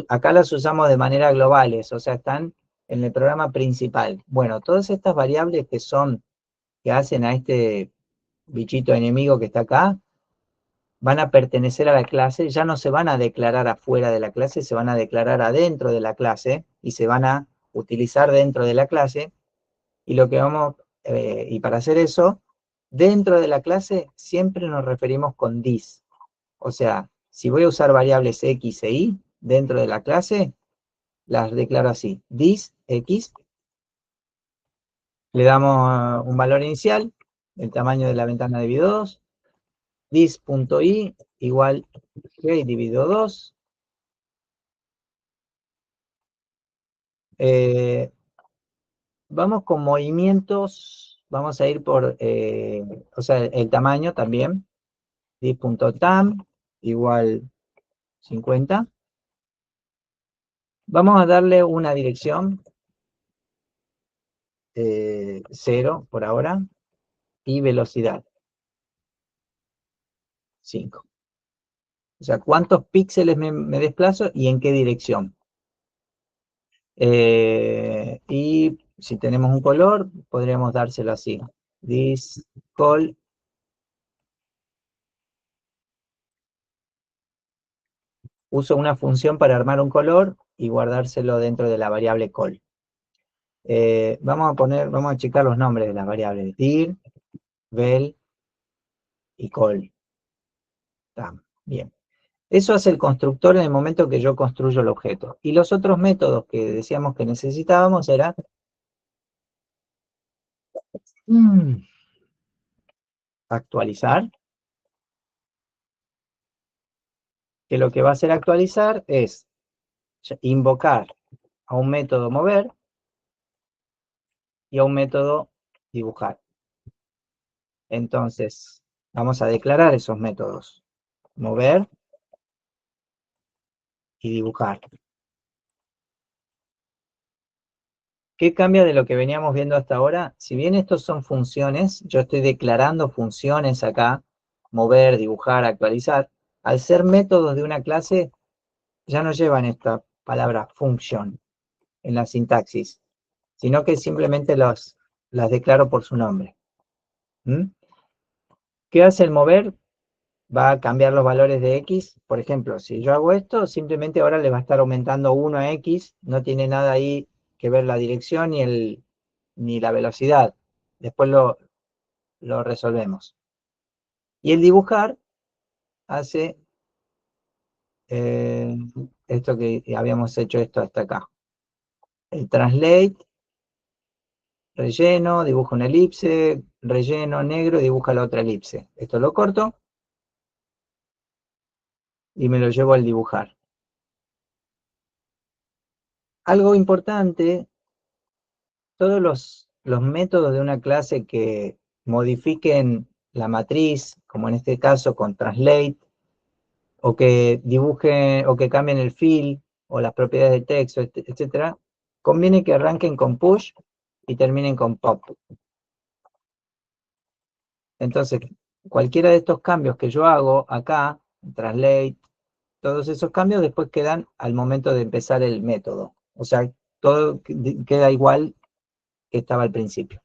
acá las usamos de manera globales, o sea, están en el programa principal. Bueno, todas estas variables que hacen a este bichito enemigo que está acá, van a pertenecer a la clase, ya no se van a declarar afuera de la clase, se van a declarar adentro de la clase y se van a utilizar dentro de la clase. Y lo que y para hacer eso, dentro de la clase siempre nos referimos con dis. O sea, si voy a usar variables x e y dentro de la clase, las declaro así, dis x, le damos un valor inicial, el tamaño de la ventana dividido 2, dis.y igual g dividido 2. Vamos con movimientos, vamos a ir por, o sea, el tamaño también, dis.tam igual 50. Vamos a darle una dirección, 0 por ahora, y velocidad, 5. O sea, ¿cuántos píxeles me desplazo y en qué dirección? Y si tenemos un color, podríamos dárselo así. This col. Uso una función para armar un color y guardárselo dentro de la variable col. Vamos a checar los nombres de las variables. Dir, vel y col. Bien. Eso hace el constructor en el momento que yo construyo el objeto. Y los otros métodos que decíamos que necesitábamos eran actualizar, que lo que va a hacer actualizar es invocar a un método mover y a un método dibujar. Entonces, vamos a declarar esos métodos. Mover y dibujar. ¿Qué cambia de lo que veníamos viendo hasta ahora? Si bien estos son funciones, yo estoy declarando funciones acá, mover, dibujar, actualizar. Al ser métodos de una clase, ya no llevan esta palabra function en la sintaxis, sino que simplemente las declaro por su nombre. ¿Mm? ¿Qué hace el mover? Va a cambiar los valores de x. Por ejemplo, si yo hago esto, simplemente ahora le va a estar aumentando 1 a x, no tiene nada ahí que ver la dirección ni la velocidad. Después lo resolvemos. Y el dibujar hace esto que habíamos hecho esto hasta acá. El translate, relleno, dibuja una elipse, relleno negro, dibuja la otra elipse. Esto lo corto y me lo llevo al dibujar. Algo importante, todos los métodos de una clase que modifiquen la matriz, como en este caso con translate, o que dibujen, o que cambien el fill, o las propiedades de texto, etcétera, conviene que arranquen con push y terminen con pop. Entonces, cualquiera de estos cambios que yo hago acá, translate, todos esos cambios después quedan al momento de empezar el método. O sea, todo queda igual que estaba al principio.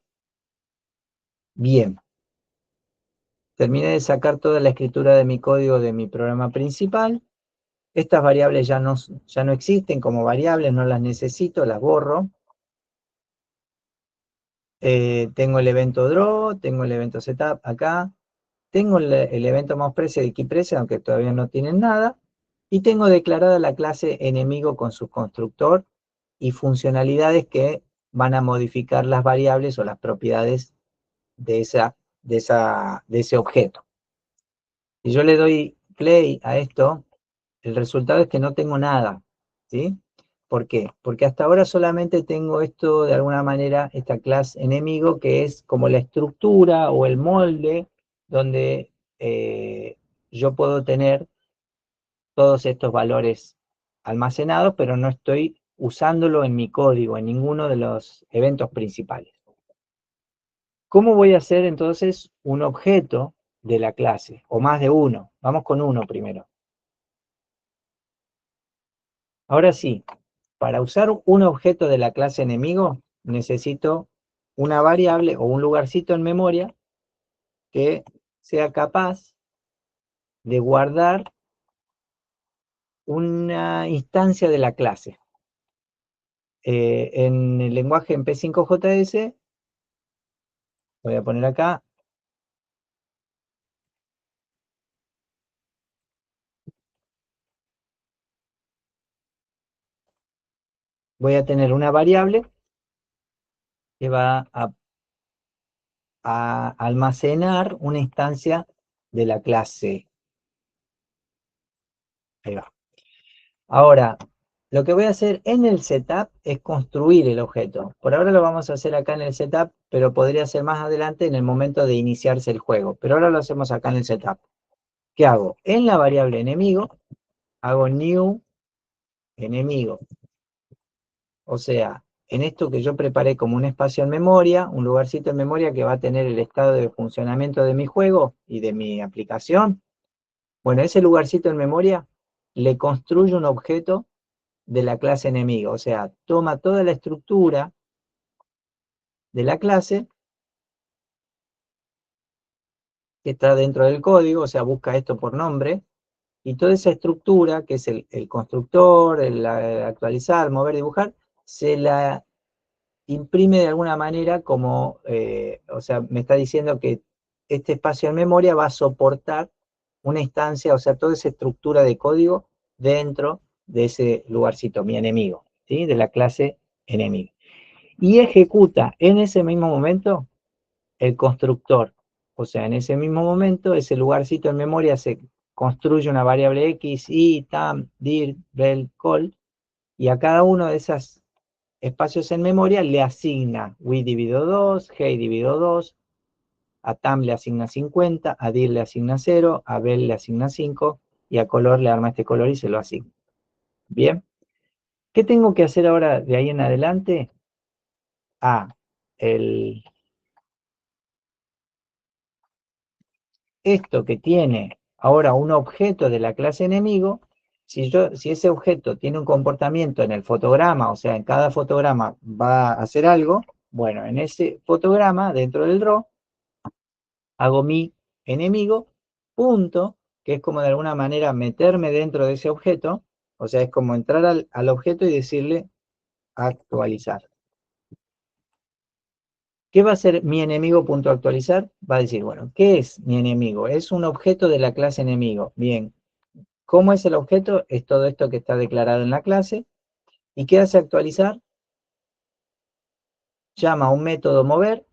Bien. Terminé de sacar toda la escritura de mi código de mi programa principal. Estas variables ya no existen como variables, no las necesito, las borro. Tengo el evento draw, tengo el evento setup acá. Tengo el evento mousePressed y keyPressed, aunque todavía no tienen nada. Y tengo declarada la clase enemigo con su constructor y funcionalidades que van a modificar las variables o las propiedades de ese objeto. Si yo le doy play a esto, el resultado es que no tengo nada, ¿sí? ¿Por qué? Porque hasta ahora solamente tengo esto, de alguna manera, esta clase enemigo, que es como la estructura o el molde donde yo puedo tener todos estos valores almacenados, pero no estoy usándolo en mi código, en ninguno de los eventos principales. ¿Cómo voy a hacer entonces un objeto de la clase? O más de uno. Vamos con uno primero. Ahora sí, para usar un objeto de la clase enemigo, necesito una variable o un lugarcito en memoria que sea capaz de guardar una instancia de la clase. En el lenguaje en P5JS, voy a poner acá, voy a tener una variable que va a almacenar una instancia de la clase. Ahí va. Ahora, lo que voy a hacer en el setup es construir el objeto. Por ahora lo vamos a hacer acá en el setup, pero podría ser más adelante en el momento de iniciarse el juego. Pero ahora lo hacemos acá en el setup. ¿Qué hago? En la variable enemigo, hago new enemigo. O sea, en esto que yo preparé como un espacio en memoria, un lugarcito en memoria que va a tener el estado de funcionamiento de mi juego y de mi aplicación. Bueno, ese lugarcito en memoria le construyo un objeto de la clase enemigo. O sea, toma toda la estructura de la clase que está dentro del código, o sea, busca esto por nombre, y toda esa estructura, que es el constructor, el actualizar, mover, dibujar, se la imprime de alguna manera como, o sea, me está diciendo que este espacio en memoria va a soportar una instancia, o sea, toda esa estructura de código dentro de ese lugarcito, mi enemigo, ¿sí? De la clase enemigo. Y ejecuta en ese mismo momento el constructor. O sea, en ese mismo momento, ese lugarcito en memoria se construye una variable x, y, tam, dir, rel, call, y a cada uno de esos espacios en memoria le asigna we dividido 2, hey dividido 2, a tam le asigna 50, a dir le asigna 0, a bel le asigna 5, y a color le arma este color y se lo asigna. Bien. ¿Qué tengo que hacer ahora de ahí en adelante? Esto que tiene ahora un objeto de la clase enemigo, si ese objeto tiene un comportamiento en el fotograma, o sea, en cada fotograma va a hacer algo, bueno, en ese fotograma, dentro del draw, hago mi enemigo, punto, que es como de alguna manera meterme dentro de ese objeto, o sea, es como entrar al objeto y decirle actualizar. ¿Qué va a hacer mi enemigo punto actualizar? Va a decir, bueno, ¿qué es mi enemigo? Es un objeto de la clase enemigo. Bien, ¿cómo es el objeto? Es todo esto que está declarado en la clase. ¿Y qué hace actualizar? Llama a un método mover,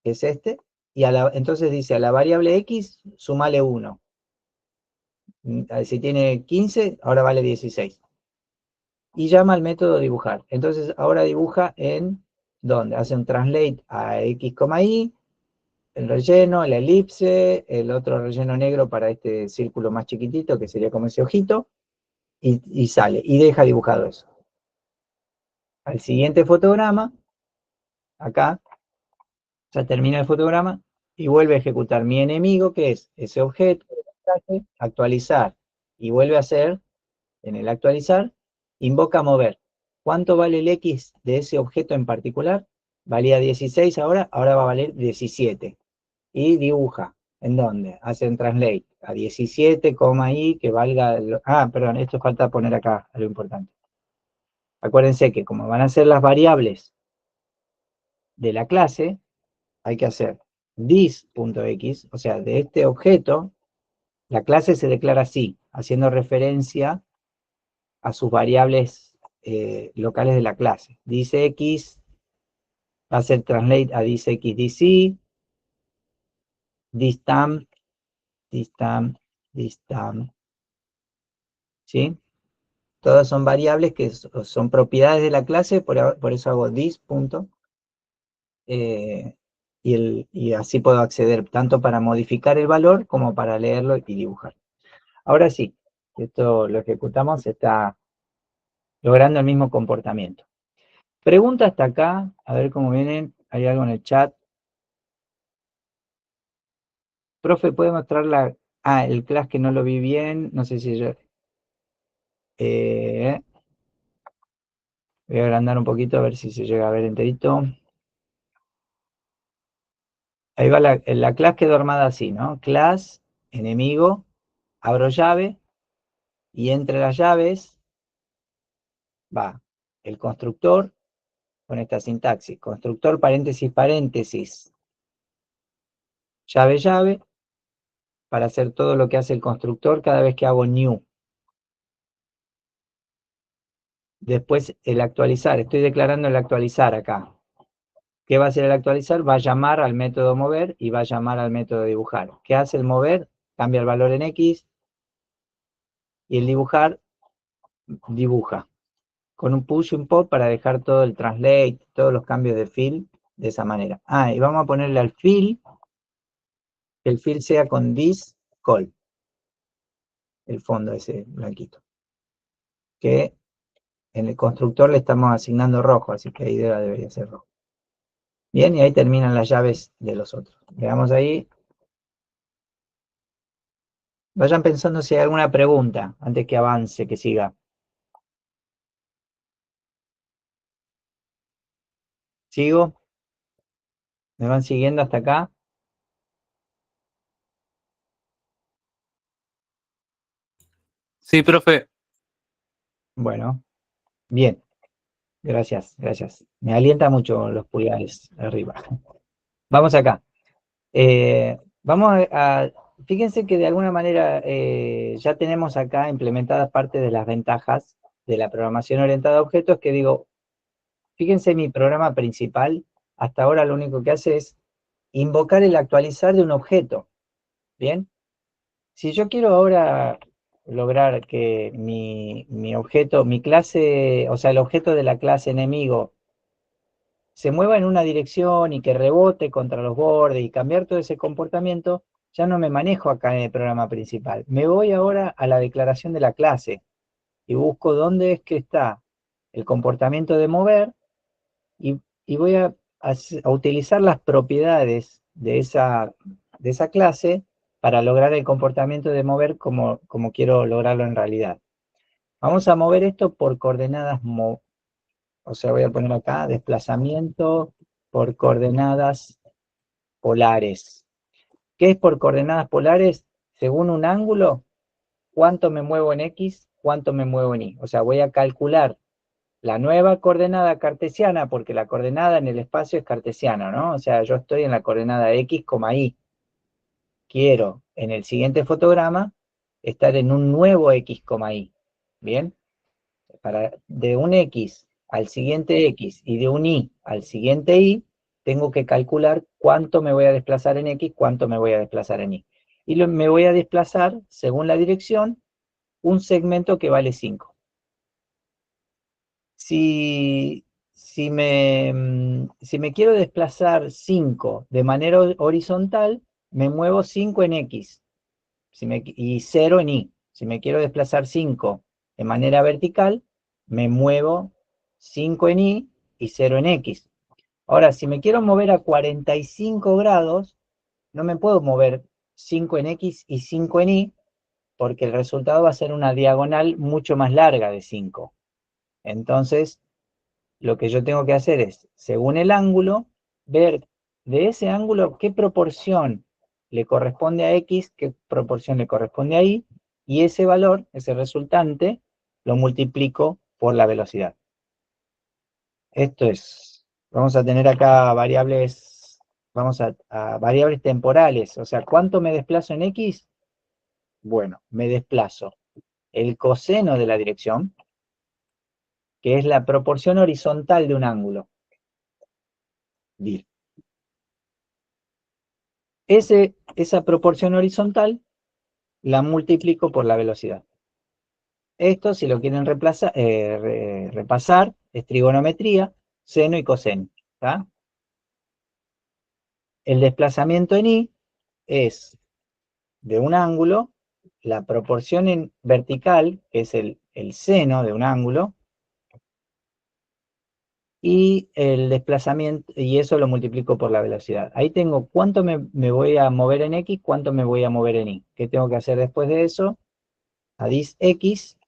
que es este, y entonces dice a la variable x, sumale 1. Si tiene 15, ahora vale 16. Y llama al método dibujar. Entonces ahora dibuja en, ¿dónde? Hace un translate a x, y, el relleno, la elipse, el otro relleno negro para este círculo más chiquitito, que sería como ese ojito, y sale, y deja dibujado eso. Al siguiente fotograma, acá, ya termina el fotograma, y vuelve a ejecutar mi enemigo, que es ese objeto, actualizar, y vuelve a hacer, en el actualizar, invoca mover. ¿Cuánto vale el X de ese objeto en particular? Valía 16 ahora va a valer 17. Y dibuja. ¿En dónde? Hace un translate a 17, y que valga... perdón, esto falta poner acá algo importante. Acuérdense que como van a ser las variables de la clase, hay que hacer this.x, o sea, de este objeto, la clase se declara así, haciendo referencia a sus variables locales de la clase. ThisX va a hacer translate a thisX, thisy, thistam, thistam, thistam, ¿sí? Todas son variables que son propiedades de la clase, por eso hago this, punto. Y así puedo acceder tanto para modificar el valor como para leerlo y dibujar. Ahora sí, esto lo ejecutamos, está logrando el mismo comportamiento. Pregunta hasta acá, a ver cómo vienen. Hay algo en el chat. Profe, ¿puede mostrar el class que no lo vi bien? No sé si yo... voy a agrandar un poquito a ver si se llega a ver enterito. Ahí va la class quedó armada así, ¿no? Class, enemigo, abro llave, y entre las llaves va el constructor con esta sintaxis. Constructor, paréntesis, paréntesis, llave, llave, para hacer todo lo que hace el constructor cada vez que hago new. Después el actualizar, estoy declarando el actualizar acá. ¿Qué va a hacer el actualizar? Va a llamar al método mover y va a llamar al método dibujar. ¿Qué hace el mover? Cambia el valor en X y el dibujar dibuja. Con un push y un pop para dejar todo el translate, todos los cambios de fill de esa manera. Y vamos a ponerle al fill, que el fill sea con this call. El fondo ese blanquito. Que en el constructor le estamos asignando rojo, así que ahí debería ser rojo. Bien, y ahí terminan las llaves de los otros. Veamos ahí. Vayan pensando si hay alguna pregunta antes que avance, que siga. ¿Sigo? ¿Me van siguiendo hasta acá? Sí, profe. Bueno, bien. Gracias, gracias. Me alienta mucho los pulgares arriba. Vamos acá. Fíjense que de alguna manera ya tenemos acá implementadas parte de las ventajas de la programación orientada a objetos, que digo, fíjense mi programa principal, hasta ahora lo único que hace es invocar el actualizar de un objeto. ¿Bien? Si yo quiero ahora lograr que mi objeto, mi clase, o sea, el objeto de la clase enemigo se mueva en una dirección y que rebote contra los bordes y cambiar todo ese comportamiento, ya no me manejo acá en el programa principal. Me voy ahora a la declaración de la clase y busco dónde es que está el comportamiento de mover y voy a utilizar las propiedades de esa clase para lograr el comportamiento de mover como quiero lograrlo en realidad. Vamos a mover esto por coordenadas, o sea, voy a poner acá, desplazamiento por coordenadas polares. ¿Qué es por coordenadas polares? Según un ángulo, ¿cuánto me muevo en X? ¿Cuánto me muevo en Y? O sea, voy a calcular la nueva coordenada cartesiana, porque la coordenada en el espacio es cartesiana, ¿no? O sea, yo estoy en la coordenada X, Y. Quiero, en el siguiente fotograma, estar en un nuevo X, Y. ¿Bien? De un X al siguiente X y de un Y al siguiente Y, tengo que calcular cuánto me voy a desplazar en X, cuánto me voy a desplazar en Y. Y me voy a desplazar, según la dirección, un segmento que vale 5. Si me quiero desplazar 5 de manera horizontal, me muevo 5 en X y 0 en Y. Si me quiero desplazar 5 de manera vertical, me muevo 5 en Y y 0 en X. Ahora, si me quiero mover a 45 grados, no me puedo mover 5 en X y 5 en Y, porque el resultado va a ser una diagonal mucho más larga de 5. Entonces, lo que yo tengo que hacer es, según el ángulo, ver de ese ángulo qué proporción le corresponde a X, qué proporción le corresponde a Y, y ese valor, ese resultante, lo multiplico por la velocidad. Esto es, vamos a tener acá variables, a variables temporales, o sea, ¿cuánto me desplazo en X? Bueno, me desplazo el coseno de la dirección, que es la proporción horizontal de un ángulo. Bien. Esa proporción horizontal la multiplico por la velocidad. Esto, si lo quieren repasar, es trigonometría, seno y coseno. ¿Tá? El desplazamiento en Y es de un ángulo, la proporción en vertical, que es el seno de un ángulo, y el desplazamiento, y eso lo multiplico por la velocidad. Ahí tengo cuánto me voy a mover en X, cuánto me voy a mover en Y. ¿Qué tengo que hacer después de eso? A dis X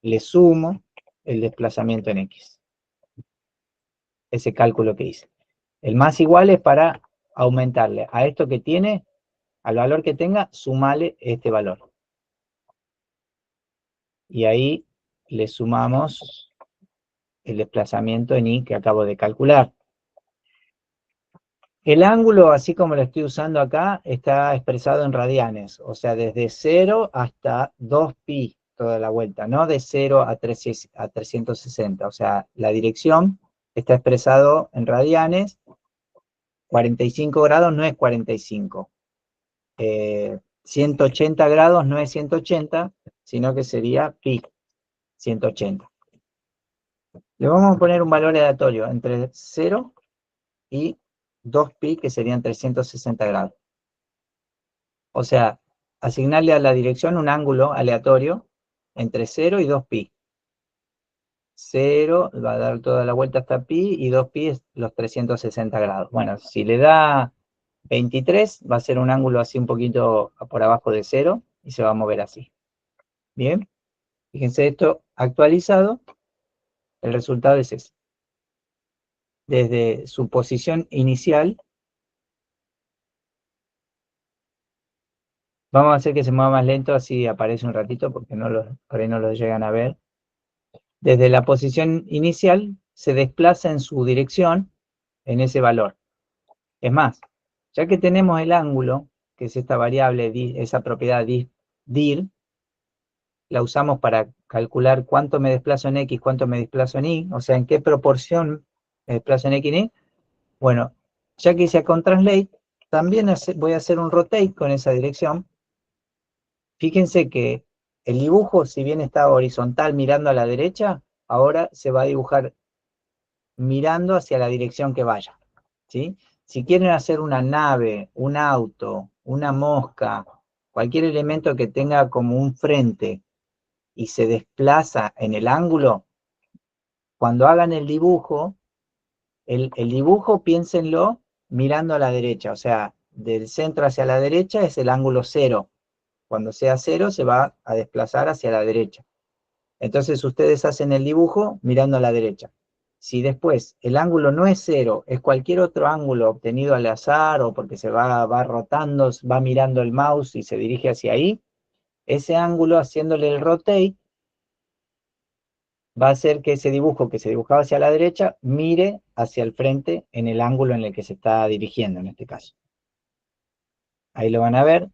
le sumo el desplazamiento en X. Ese cálculo que hice. El más igual es para aumentarle a esto que tiene, al valor que tenga, sumale este valor. Y ahí le sumamos el desplazamiento en Y que acabo de calcular. El ángulo, así como lo estoy usando acá, está expresado en radianes, o sea, desde 0 hasta 2pi toda la vuelta, no de 0 a 360, o sea, la dirección está expresado en radianes. 45 grados no es 45. 180 grados no es 180, sino que sería pi, 180. Le vamos a poner un valor aleatorio entre 0 y 2pi, que serían 360 grados. O sea, asignarle a la dirección un ángulo aleatorio entre 0 y 2pi. 0 va a dar toda la vuelta hasta pi y 2pi es los 360 grados. Bueno, si le da 23, va a ser un ángulo así un poquito por abajo de 0 y se va a mover así. Bien, fíjense esto actualizado, el resultado es ese. Desde su posición inicial, vamos a hacer que se mueva más lento, así aparece un ratito, porque por ahí no lo llegan a ver. Desde la posición inicial, se desplaza en su dirección, en ese valor. Es más, ya que tenemos el ángulo, que es esta variable, esa propiedad dir, la usamos para calcular cuánto me desplazo en X, cuánto me desplazo en Y, o sea, en qué proporción me desplazo en X y Y. Bueno, ya que hice con Translate, también voy a hacer un rotate con esa dirección. Fíjense que el dibujo, si bien está horizontal mirando a la derecha, ahora se va a dibujar mirando hacia la dirección que vaya, ¿sí? Si quieren hacer una nave, un auto, una mosca, cualquier elemento que tenga como un frente y se desplaza en el ángulo, cuando hagan el dibujo piénsenlo mirando a la derecha, o sea, del centro hacia la derecha es el ángulo 0. Cuando sea 0 se va a desplazar hacia la derecha. Entonces ustedes hacen el dibujo mirando a la derecha. Si después el ángulo no es 0, es cualquier otro ángulo obtenido al azar o porque se va rotando, va mirando el mouse y se dirige hacia ahí, ese ángulo haciéndole el rotate va a hacer que ese dibujo que se dibujaba hacia la derecha mire hacia el frente en el ángulo en el que se está dirigiendo en este caso. Ahí lo van a ver.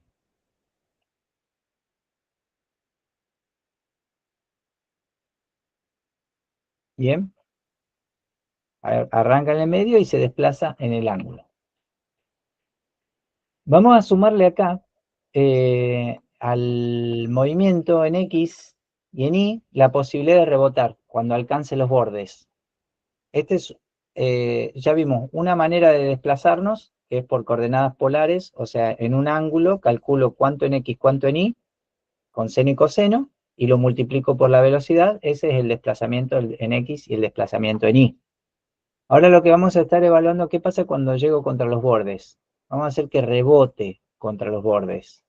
Bien. Arranca en el medio y se desplaza en el ángulo. Vamos a sumarle acá al movimiento en X y en Y la posibilidad de rebotar cuando alcance los bordes. Este es, ya vimos, una manera de desplazarnos, que es por coordenadas polares, o sea, en un ángulo calculo cuánto en X, cuánto en Y, con seno y coseno, y lo multiplico por la velocidad. Ese es el desplazamiento en X y el desplazamiento en Y. Ahora lo que vamos a estar evaluando, ¿qué pasa cuando llego contra los bordes? Vamos a hacer que rebote contra los bordes.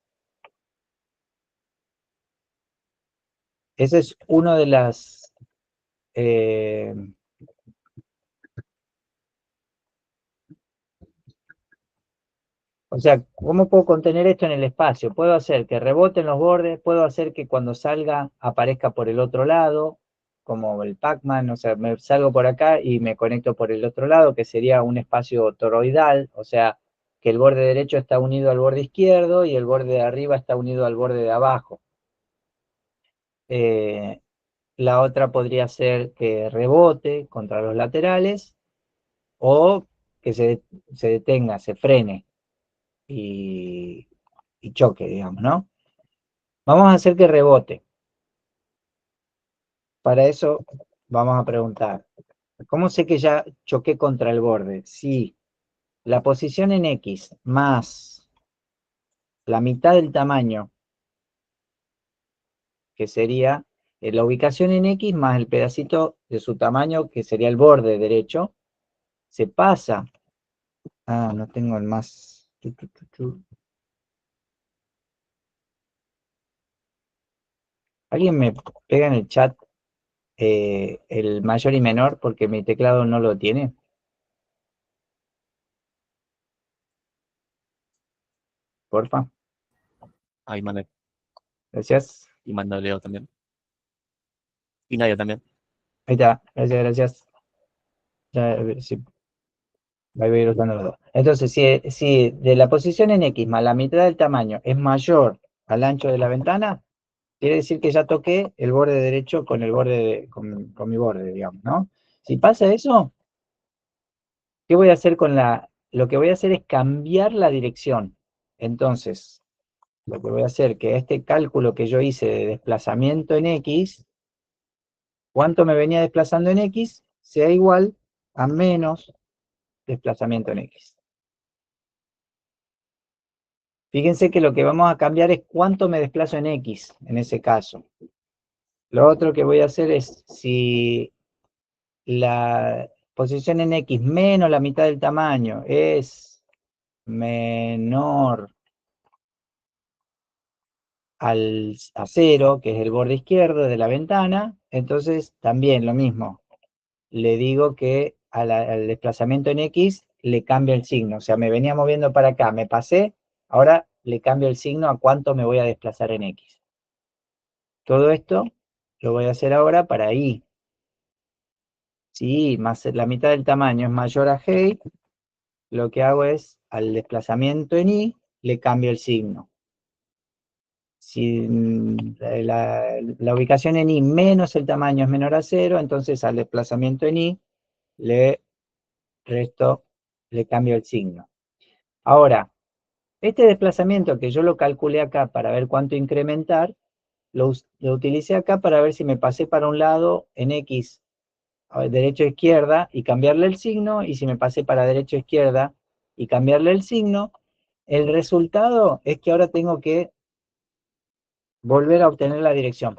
Ese es uno de las... o sea, ¿cómo puedo contener esto en el espacio? Puedo hacer que rebote en los bordes, puedo hacer que cuando salga aparezca por el otro lado, como el Pac-Man, o sea, me salgo por acá y me conecto por el otro lado, que sería un espacio toroidal, o sea, que el borde derecho está unido al borde izquierdo y el borde de arriba está unido al borde de abajo. La otra podría ser que rebote contra los laterales o que se detenga, se frene y choque, digamos, ¿no? Vamos a hacer que rebote. Para eso vamos a preguntar, ¿cómo sé que ya choqué contra el borde? Si la posición en X más la mitad del tamaño, que sería la ubicación en X más el pedacito de su tamaño, que sería el borde derecho, se pasa. Ah, no tengo el más. ¿Alguien me pega en el chat el mayor y menor porque mi teclado no lo tiene? Porfa. Ahí mandé. Gracias. Y manda Leo también. Y Nadia también. Ahí está. Gracias, gracias. Ya, sí, voy a ir usando los dos. Entonces, si de la posición en X más la mitad del tamaño es mayor al ancho de la ventana, quiere decir que ya toqué el borde derecho con el borde con mi borde, digamos, ¿no? Si pasa eso, ¿qué voy a hacer con lo que voy a hacer es cambiar la dirección. Entonces, lo que voy a hacer es que este cálculo que yo hice de desplazamiento en X, cuánto me venía desplazando en X, sea igual a menos desplazamiento en X. Fíjense que lo que vamos a cambiar es cuánto me desplazo en X, en ese caso. Lo otro que voy a hacer es, si la posición en X menos la mitad del tamaño es menor a 0, que es el borde izquierdo de la ventana, entonces también lo mismo. Le digo que al desplazamiento en X le cambio el signo. O sea, me venía moviendo para acá, me pasé, ahora le cambio el signo a cuánto me voy a desplazar en X. Todo esto lo voy a hacer ahora para Y. Si Y más la mitad del tamaño es mayor a G, lo que hago es, al desplazamiento en Y, le cambio el signo. Si la ubicación en Y menos el tamaño es menor a 0, entonces al desplazamiento en Y le cambio el signo. Ahora, este desplazamiento que yo lo calculé acá para ver cuánto incrementar, lo utilicé acá para ver si me pasé para un lado en X, derecha a izquierda, y cambiarle el signo, y si me pasé para derecha a izquierda y cambiarle el signo, el resultado es que ahora tengo que volver a obtener la dirección.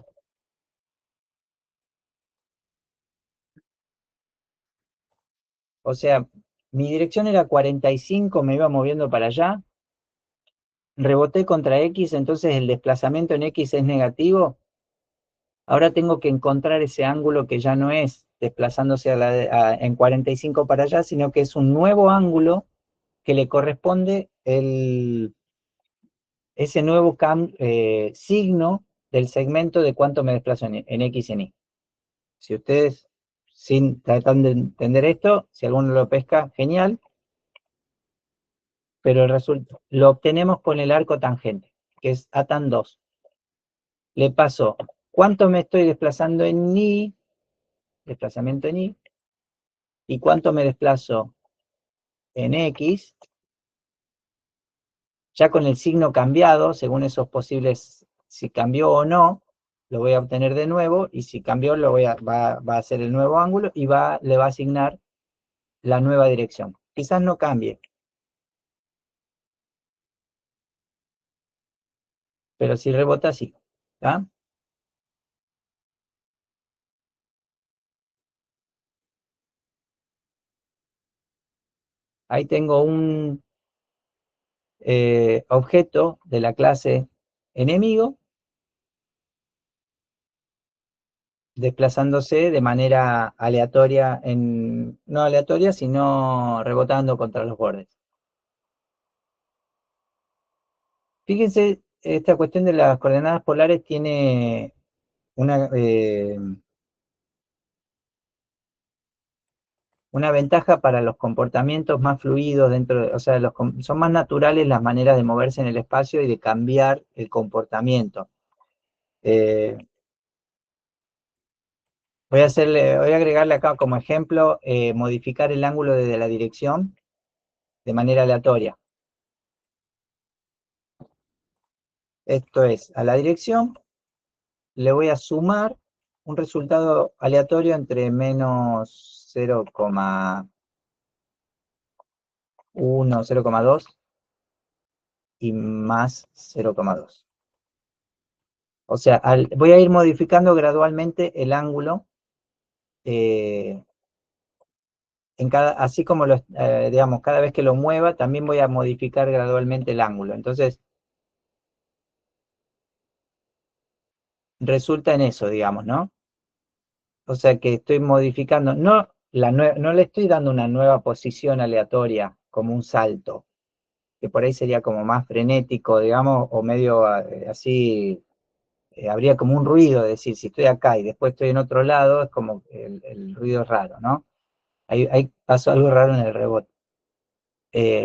O sea, mi dirección era 45, me iba moviendo para allá, reboté contra X, entonces el desplazamiento en X es negativo. Ahora tengo que encontrar ese ángulo que ya no es desplazándose en 45 para allá, sino que es un nuevo ángulo que le corresponde ese nuevo signo del segmento de cuánto me desplazo en X y en Y. Si ustedes tratan de entender esto, si alguno lo pesca, genial, pero lo obtenemos con el arco tangente, que es atan 2. Le paso cuánto me estoy desplazando en Y, desplazamiento en Y, y cuánto me desplazo en X, ya con el signo cambiado, según esos posibles, si cambió o no, lo voy a obtener de nuevo, y si cambió, va a ser el nuevo ángulo, y le va a asignar la nueva dirección. Quizás no cambie, pero si rebota, sí. ¿Está? Ahí tengo un objeto de la clase enemigo, desplazándose de manera aleatoria, no aleatoria, sino rebotando contra los bordes. Fíjense, esta cuestión de las coordenadas polares tiene una ventaja para los comportamientos más fluidos o sea, son más naturales las maneras de moverse en el espacio y de cambiar el comportamiento. Voy a agregarle acá como ejemplo, modificar el ángulo de la dirección de manera aleatoria. Esto es, a la dirección le voy a sumar un resultado aleatorio entre menos 0,1, 0,2 y más 0,2. O sea, voy a ir modificando gradualmente el ángulo, así como digamos, cada vez que lo mueva, también voy a modificar gradualmente el ángulo. Entonces, resulta en eso, digamos, ¿no? O sea que estoy modificando, no le estoy dando una nueva posición aleatoria como un salto, que por ahí sería como más frenético, digamos, o medio así, habría como un ruido, es decir, si estoy acá y después estoy en otro lado, es como el ruido es raro, ¿no? Ahí pasó algo raro en el rebote.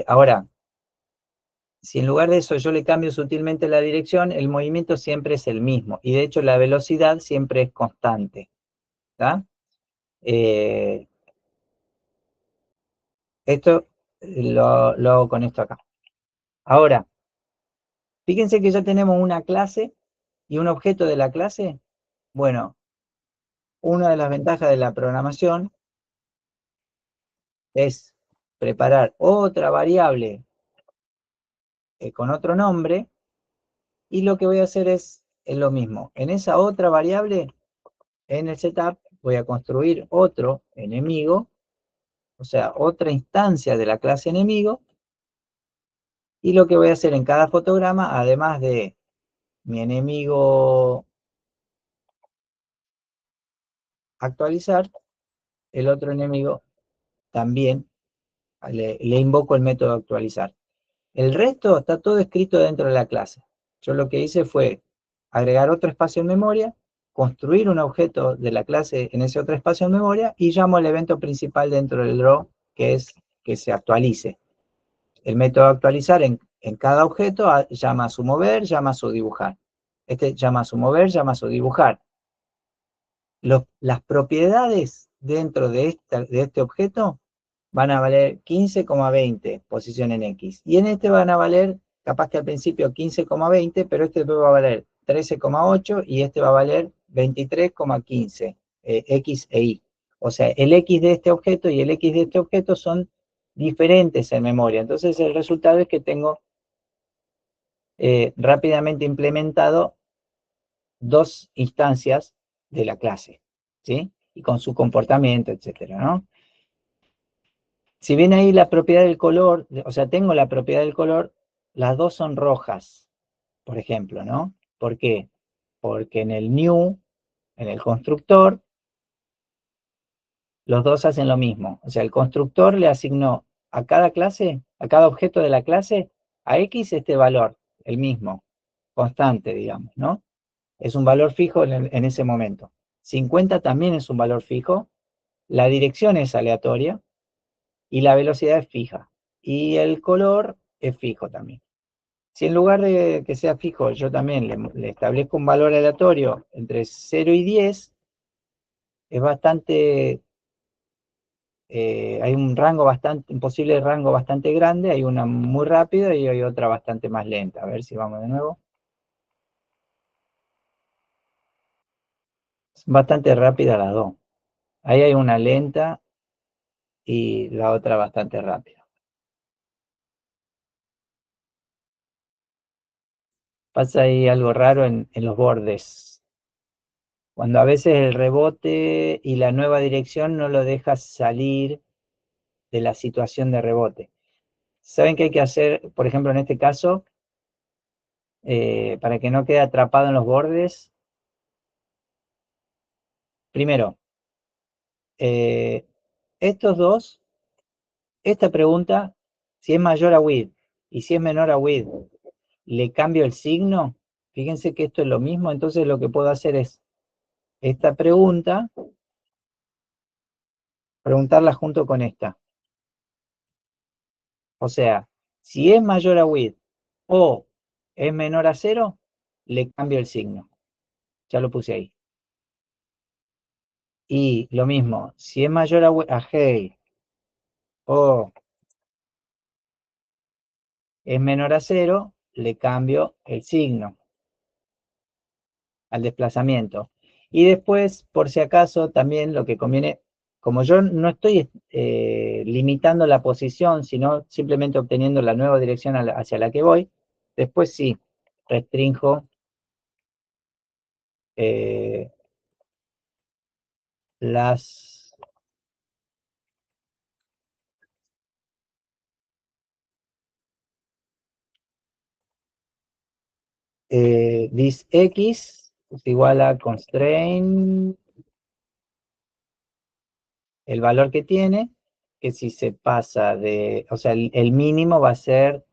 Ahora, si en lugar de eso yo le cambio sutilmente la dirección, el movimiento siempre es el mismo, y de hecho la velocidad siempre es constante, ¿está? Esto lo hago con esto acá. Ahora, fíjense que ya tenemos una clase y un objeto de la clase. Bueno, una de las ventajas de la programación es preparar otra variable con otro nombre, y lo que voy a hacer es lo mismo. En esa otra variable, en el setup, voy a construir otro enemigo, o sea, otra instancia de la clase enemigo, y lo que voy a hacer en cada fotograma, además de mi enemigo actualizar, el otro enemigo también le invoco el método actualizar. El resto está todo escrito dentro de la clase. Yo lo que hice fue agregar otro espacio en memoria, construir un objeto de la clase en ese otro espacio en memoria, y llamo al evento principal dentro del draw, que es que se actualice. El método actualizar en cada objeto llama a su mover, llama a su dibujar. Este llama a su mover, llama a su dibujar. Las propiedades dentro de este objeto van a valer 15,20 posición en X. Y en este van a valer, capaz que al principio 15,20, pero este va a valer 13,8 y este va a valer 23,15, X e Y. O sea, el X de este objeto y el X de este objeto son diferentes en memoria. Entonces el resultado es que tengo rápidamente implementado dos instancias de la clase, ¿sí? Y con su comportamiento, etcétera, ¿no? Si bien ahí la propiedad del color, o sea, tengo la propiedad del color, las dos son rojas, por ejemplo, ¿no? ¿Por qué? Porque en el new, en el constructor, los dos hacen lo mismo. O sea, el constructor le asignó a cada clase, a cada objeto de la clase, a X este valor, el mismo, constante, digamos, ¿no? Es un valor fijo en ese momento. 50 también es un valor fijo, la dirección es aleatoria y la velocidad es fija. Y el color es fijo también. Si en lugar de que sea fijo, yo también le establezco un valor aleatorio entre 0 y 10, es bastante, hay un rango bastante, un posible rango bastante grande, hay una muy rápida y hay otra bastante más lenta. A ver si vamos de nuevo. Es bastante rápida las dos. Ahí hay una lenta y la otra bastante rápida. Pasa ahí algo raro en los bordes. Cuando a veces el rebote y la nueva dirección no lo deja salir de la situación de rebote. ¿Saben qué hay que hacer, por ejemplo, en este caso? Para que no quede atrapado en los bordes. Primero, estos dos, esta pregunta, si es mayor a with y si es menor a with, le cambio el signo. Fíjense que esto es lo mismo, entonces lo que puedo hacer es esta pregunta, preguntarla junto con esta. O sea, si es mayor a with o es menor a 0, le cambio el signo. Ya lo puse ahí. Y lo mismo, si es mayor a hey o es menor a 0, le cambio el signo al desplazamiento. Y después, por si acaso, también lo que conviene, como yo no estoy limitando la posición, sino simplemente obteniendo la nueva dirección hacia la que voy, después sí, restrinjo las this x es igual a constraint, el valor que tiene, que si se pasa de, o sea, el mínimo va a ser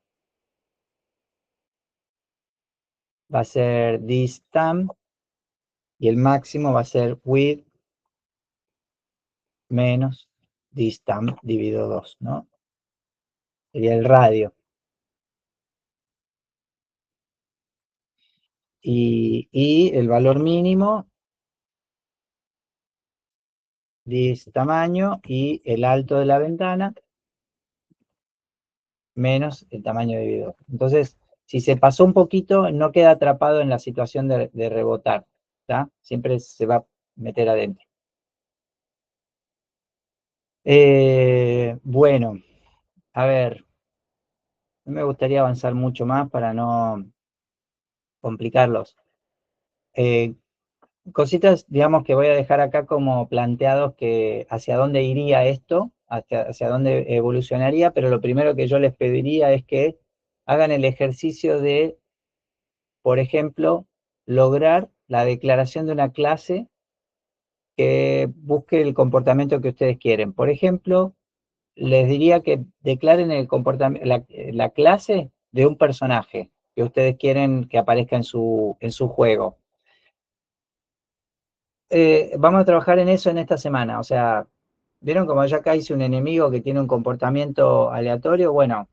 this tam y el máximo va a ser with menos this tam dividido 2, ¿no? Sería el radio. Y el valor mínimo, this tamaño y el alto de la ventana menos el tamaño dividido 2. Entonces, si se pasó un poquito, no queda atrapado en la situación de rebotar, ¿tá? Siempre se va a meter adentro. Bueno, a ver, no me gustaría avanzar mucho más para no complicarlos. Cositas, digamos, que voy a dejar acá como planteados que hacia dónde iría esto, hacia dónde evolucionaría, pero lo primero que yo les pediría es que hagan el ejercicio de, por ejemplo, lograr la declaración de una clase que busque el comportamiento que ustedes quieren. Por ejemplo, les diría que declaren el comportamiento, la clase de un personaje que ustedes quieren que aparezca en su juego. Vamos a trabajar en eso en esta semana. O sea, ¿vieron como ya acá hice un enemigo que tiene un comportamiento aleatorio? Bueno,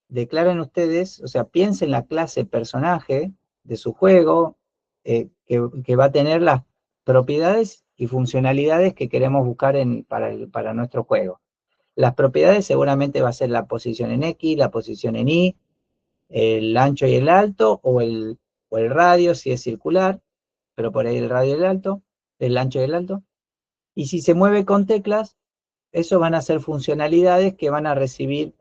declaren ustedes, o sea, piensen la clase personaje de su juego que va a tener las propiedades y funcionalidades que queremos buscar para nuestro juego. Las propiedades seguramente va a ser la posición en X, la posición en Y, el ancho y el alto, o el radio si es circular, pero por ahí el radio y el alto, el ancho y el alto. Y si se mueve con teclas, eso van a ser funcionalidades que van a recibir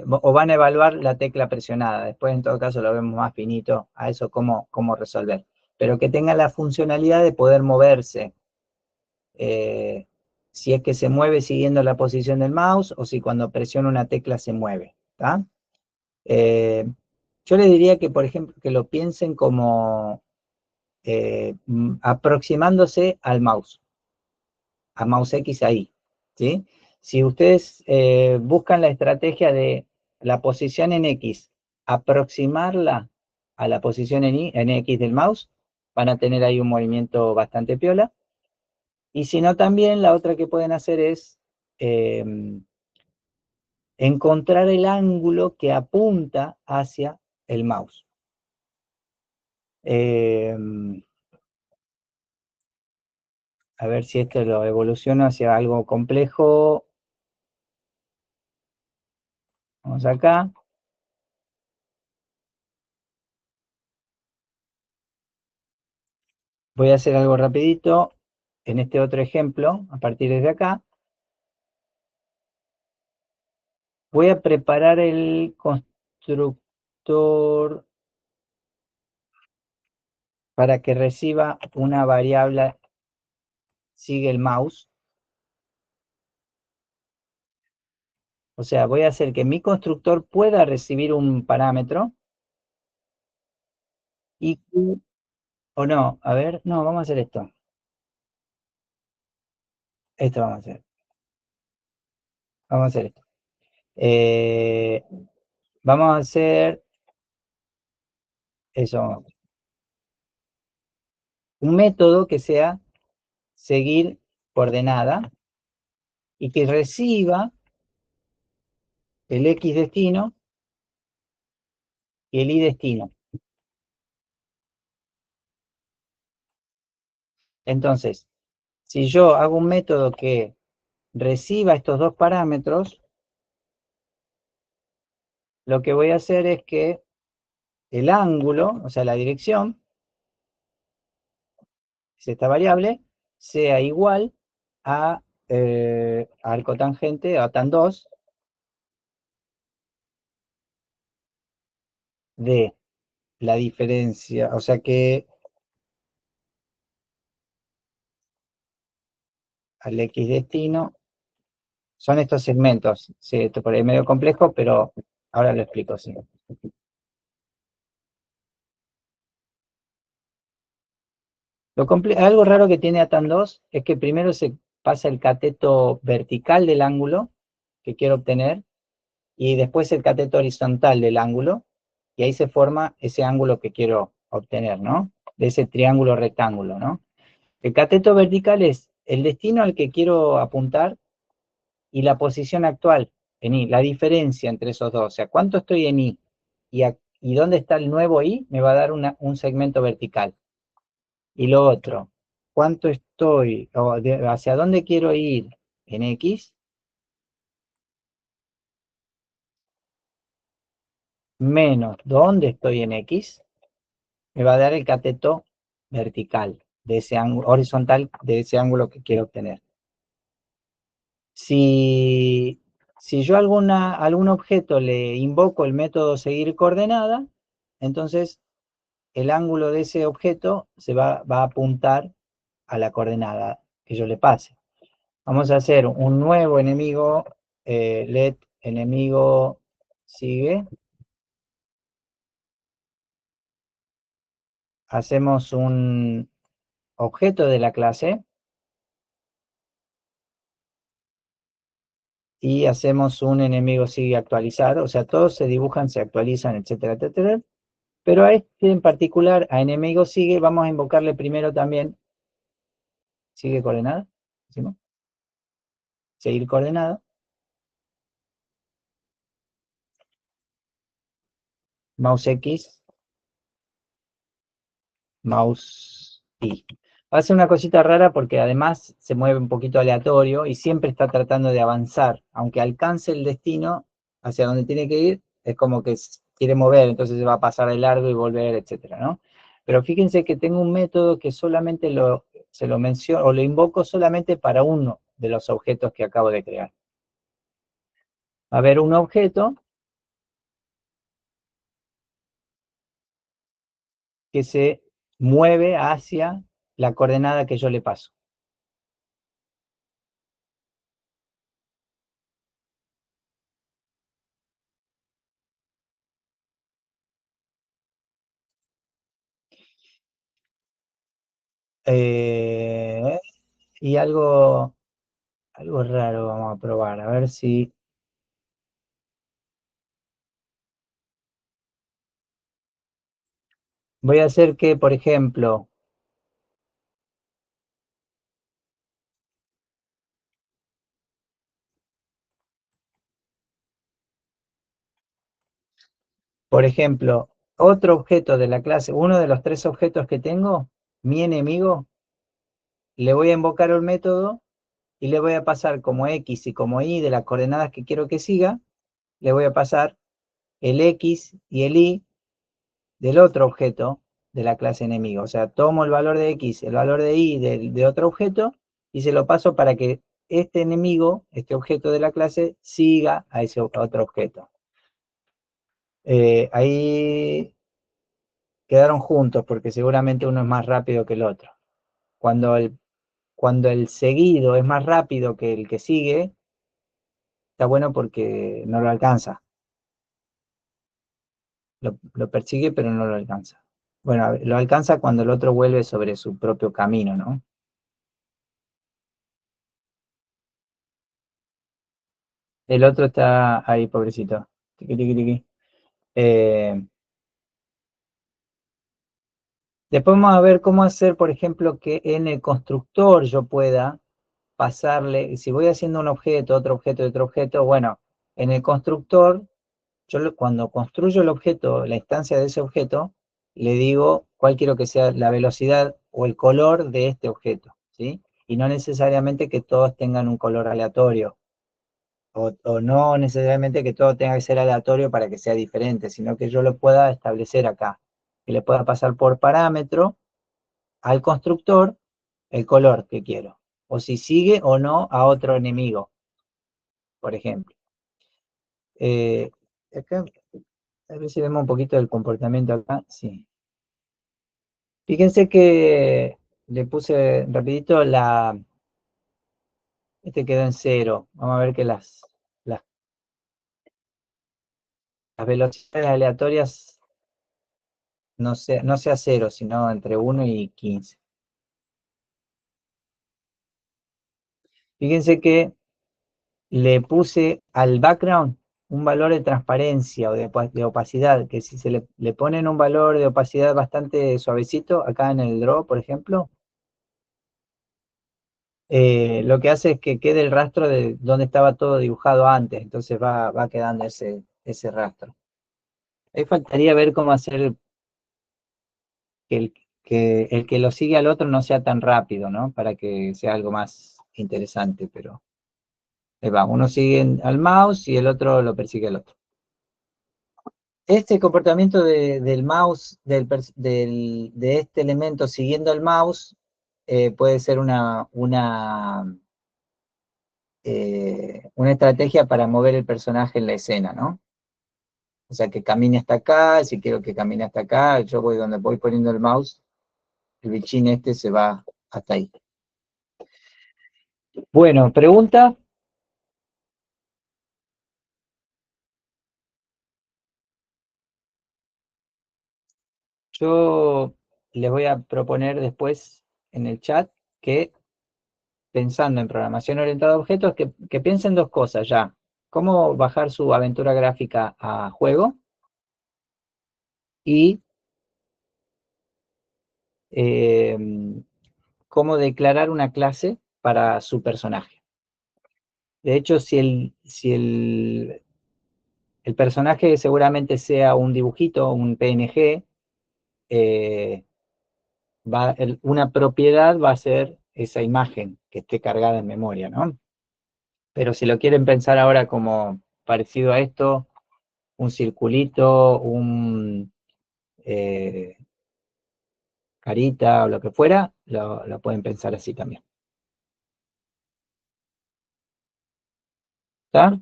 o van a evaluar la tecla presionada. Después, en todo caso, lo vemos más finito a eso cómo resolver. Pero que tenga la funcionalidad de poder moverse si es que se mueve siguiendo la posición del mouse o si cuando presiono una tecla se mueve, ¿tá? Yo le diría que, por ejemplo, que lo piensen como aproximándose al mouse, a mouse X ahí, ¿sí? Si ustedes buscan la estrategia de la posición en X, aproximarla a la posición en X del mouse, van a tener ahí un movimiento bastante piola. Y si no, también la otra que pueden hacer es encontrar el ángulo que apunta hacia el mouse. A ver si esto lo evoluciono hacia algo complejo. Vamos acá. Voy a hacer algo rapidito en este otro ejemplo, a partir de acá. Voy a preparar el constructor para que reciba una variable, sigue el mouse. O sea, voy a hacer que mi constructor pueda recibir un parámetro y Q, o no, a ver, no, vamos a hacer esto. Esto vamos a hacer. Vamos a hacer esto. Vamos a hacer eso. Un método que sea seguir coordenada y que reciba el X destino y el Y destino. Entonces, si yo hago un método que reciba estos dos parámetros, lo que voy a hacer es que el ángulo, o sea, la dirección, es esta variable, sea igual a arcotangente, a tan2 de la diferencia, o sea que al X destino, son estos segmentos, sí, esto por ahí es medio complejo, pero ahora lo explico, sí. Algo raro que tiene ATAN2 es que primero se pasa el cateto vertical del ángulo que quiero obtener y después el cateto horizontal del ángulo y ahí se forma ese ángulo que quiero obtener, ¿no? De ese triángulo rectángulo, ¿no? El cateto vertical es el destino al que quiero apuntar y la posición actual en I, la diferencia entre esos dos, o sea, cuánto estoy en I y dónde está el nuevo I, me va a dar un segmento vertical. Y lo otro, cuánto estoy, o hacia dónde quiero ir en X, menos dónde estoy en X, me va a dar el cateto vertical de ese ángulo, horizontal de ese ángulo que quiero obtener. Si yo a algún objeto le invoco el método seguir coordenada, entonces el ángulo de ese objeto se va a apuntar a la coordenada que yo le pase. Vamos a hacer un nuevo enemigo, let enemigo sigue. Hacemos un objeto de la clase y hacemos un enemigo sigue actualizar, o sea, todos se dibujan, se actualizan, etcétera, etcétera. Pero a este en particular, a enemigo sigue, vamos a invocarle primero también sigue coordenada, ¿decimos? Seguir coordenada, mouse X, mouse Y. Hace una cosita rara porque además se mueve un poquito aleatorio y siempre está tratando de avanzar. Aunque alcance el destino hacia donde tiene que ir, es como que quiere mover, entonces se va a pasar de largo y volver, etcétera, ¿no? Pero fíjense que tengo un método que solamente se lo menciono o lo invoco solamente para uno de los objetos que acabo de crear. Va a haber un objeto que se mueve hacia la coordenada que yo le paso. Y algo raro vamos a probar, a ver si... Voy a hacer que, por ejemplo, otro objeto de la clase, uno de los 3 objetos que tengo, mi enemigo, le voy a invocar un método y le voy a pasar como X y como Y de las coordenadas que quiero que siga, le voy a pasar el X y el Y del otro objeto de la clase enemigo. O sea, tomo el valor de X, el valor de Y de otro objeto y se lo paso para que este enemigo, este objeto de la clase, siga a ese otro objeto. Ahí quedaron juntos porque seguramente uno es más rápido que el otro. Cuando el seguido es más rápido que el que sigue, está bueno porque no lo alcanza. Lo persigue, pero no lo alcanza. Bueno, lo alcanza cuando el otro vuelve sobre su propio camino, ¿no? El otro está ahí, pobrecito. Tiqui, tiqui, tiqui. Eh, Después vamos a ver cómo hacer, por ejemplo, que en el constructor yo pueda pasarle, si voy haciendo un objeto, otro objeto y otro objeto, bueno, en el constructor, cuando construyo el objeto, la instancia de ese objeto, le digo cuál quiero que sea la velocidad o el color de este objeto, ¿sí? Y no necesariamente que todos tengan un color aleatorio, o no necesariamente que todo tenga que ser aleatorio para que sea diferente, sino que yo lo pueda establecer acá, que le pueda pasar por parámetro al constructor el color que quiero, o si sigue o no a otro enemigo, por ejemplo. Acá, a ver si vemos un poquito del comportamiento acá, sí. Fíjense que le puse rapidito este quedó en 0. Vamos a ver que las, las velocidades aleatorias no sea 0, sino entre 1 y 15. Fíjense que le puse al background un valor de transparencia o de opacidad, que si se le ponen un valor de opacidad bastante suavecito, acá en el draw, por ejemplo, lo que hace es que quede el rastro de donde estaba todo dibujado antes, entonces va quedando ese rastro. Ahí faltaría ver cómo hacer el que lo sigue al otro no sea tan rápido, ¿no? Para que sea algo más interesante, pero ahí va, uno sigue al mouse y el otro lo persigue al otro. Este comportamiento del mouse, de este elemento siguiendo al mouse, puede ser una estrategia para mover el personaje en la escena, ¿no? O sea, que camine hasta acá, si quiero que camine hasta acá, yo voy donde voy poniendo el mouse, el bichín este se va hasta ahí. Bueno, pregunta. Yo les voy a proponer después en el chat que, pensando en programación orientada a objetos, que piensen 2 cosas ya. Cómo bajar su aventura gráfica a juego y eh, cómo declarar una clase para su personaje. De hecho, el personaje seguramente sea un dibujito, un PNG, eh, una propiedad va a ser esa imagen que esté cargada en memoria, ¿no? Pero si lo quieren pensar ahora como parecido a esto, un circulito, un carita o lo que fuera, lo pueden pensar así también. ¿Está?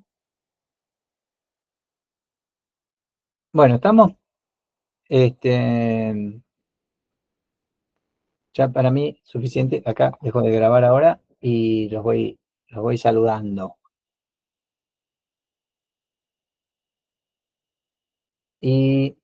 Bueno, estamos. Ya para mí suficiente. Acá dejo de grabar ahora y los voy saludando. Y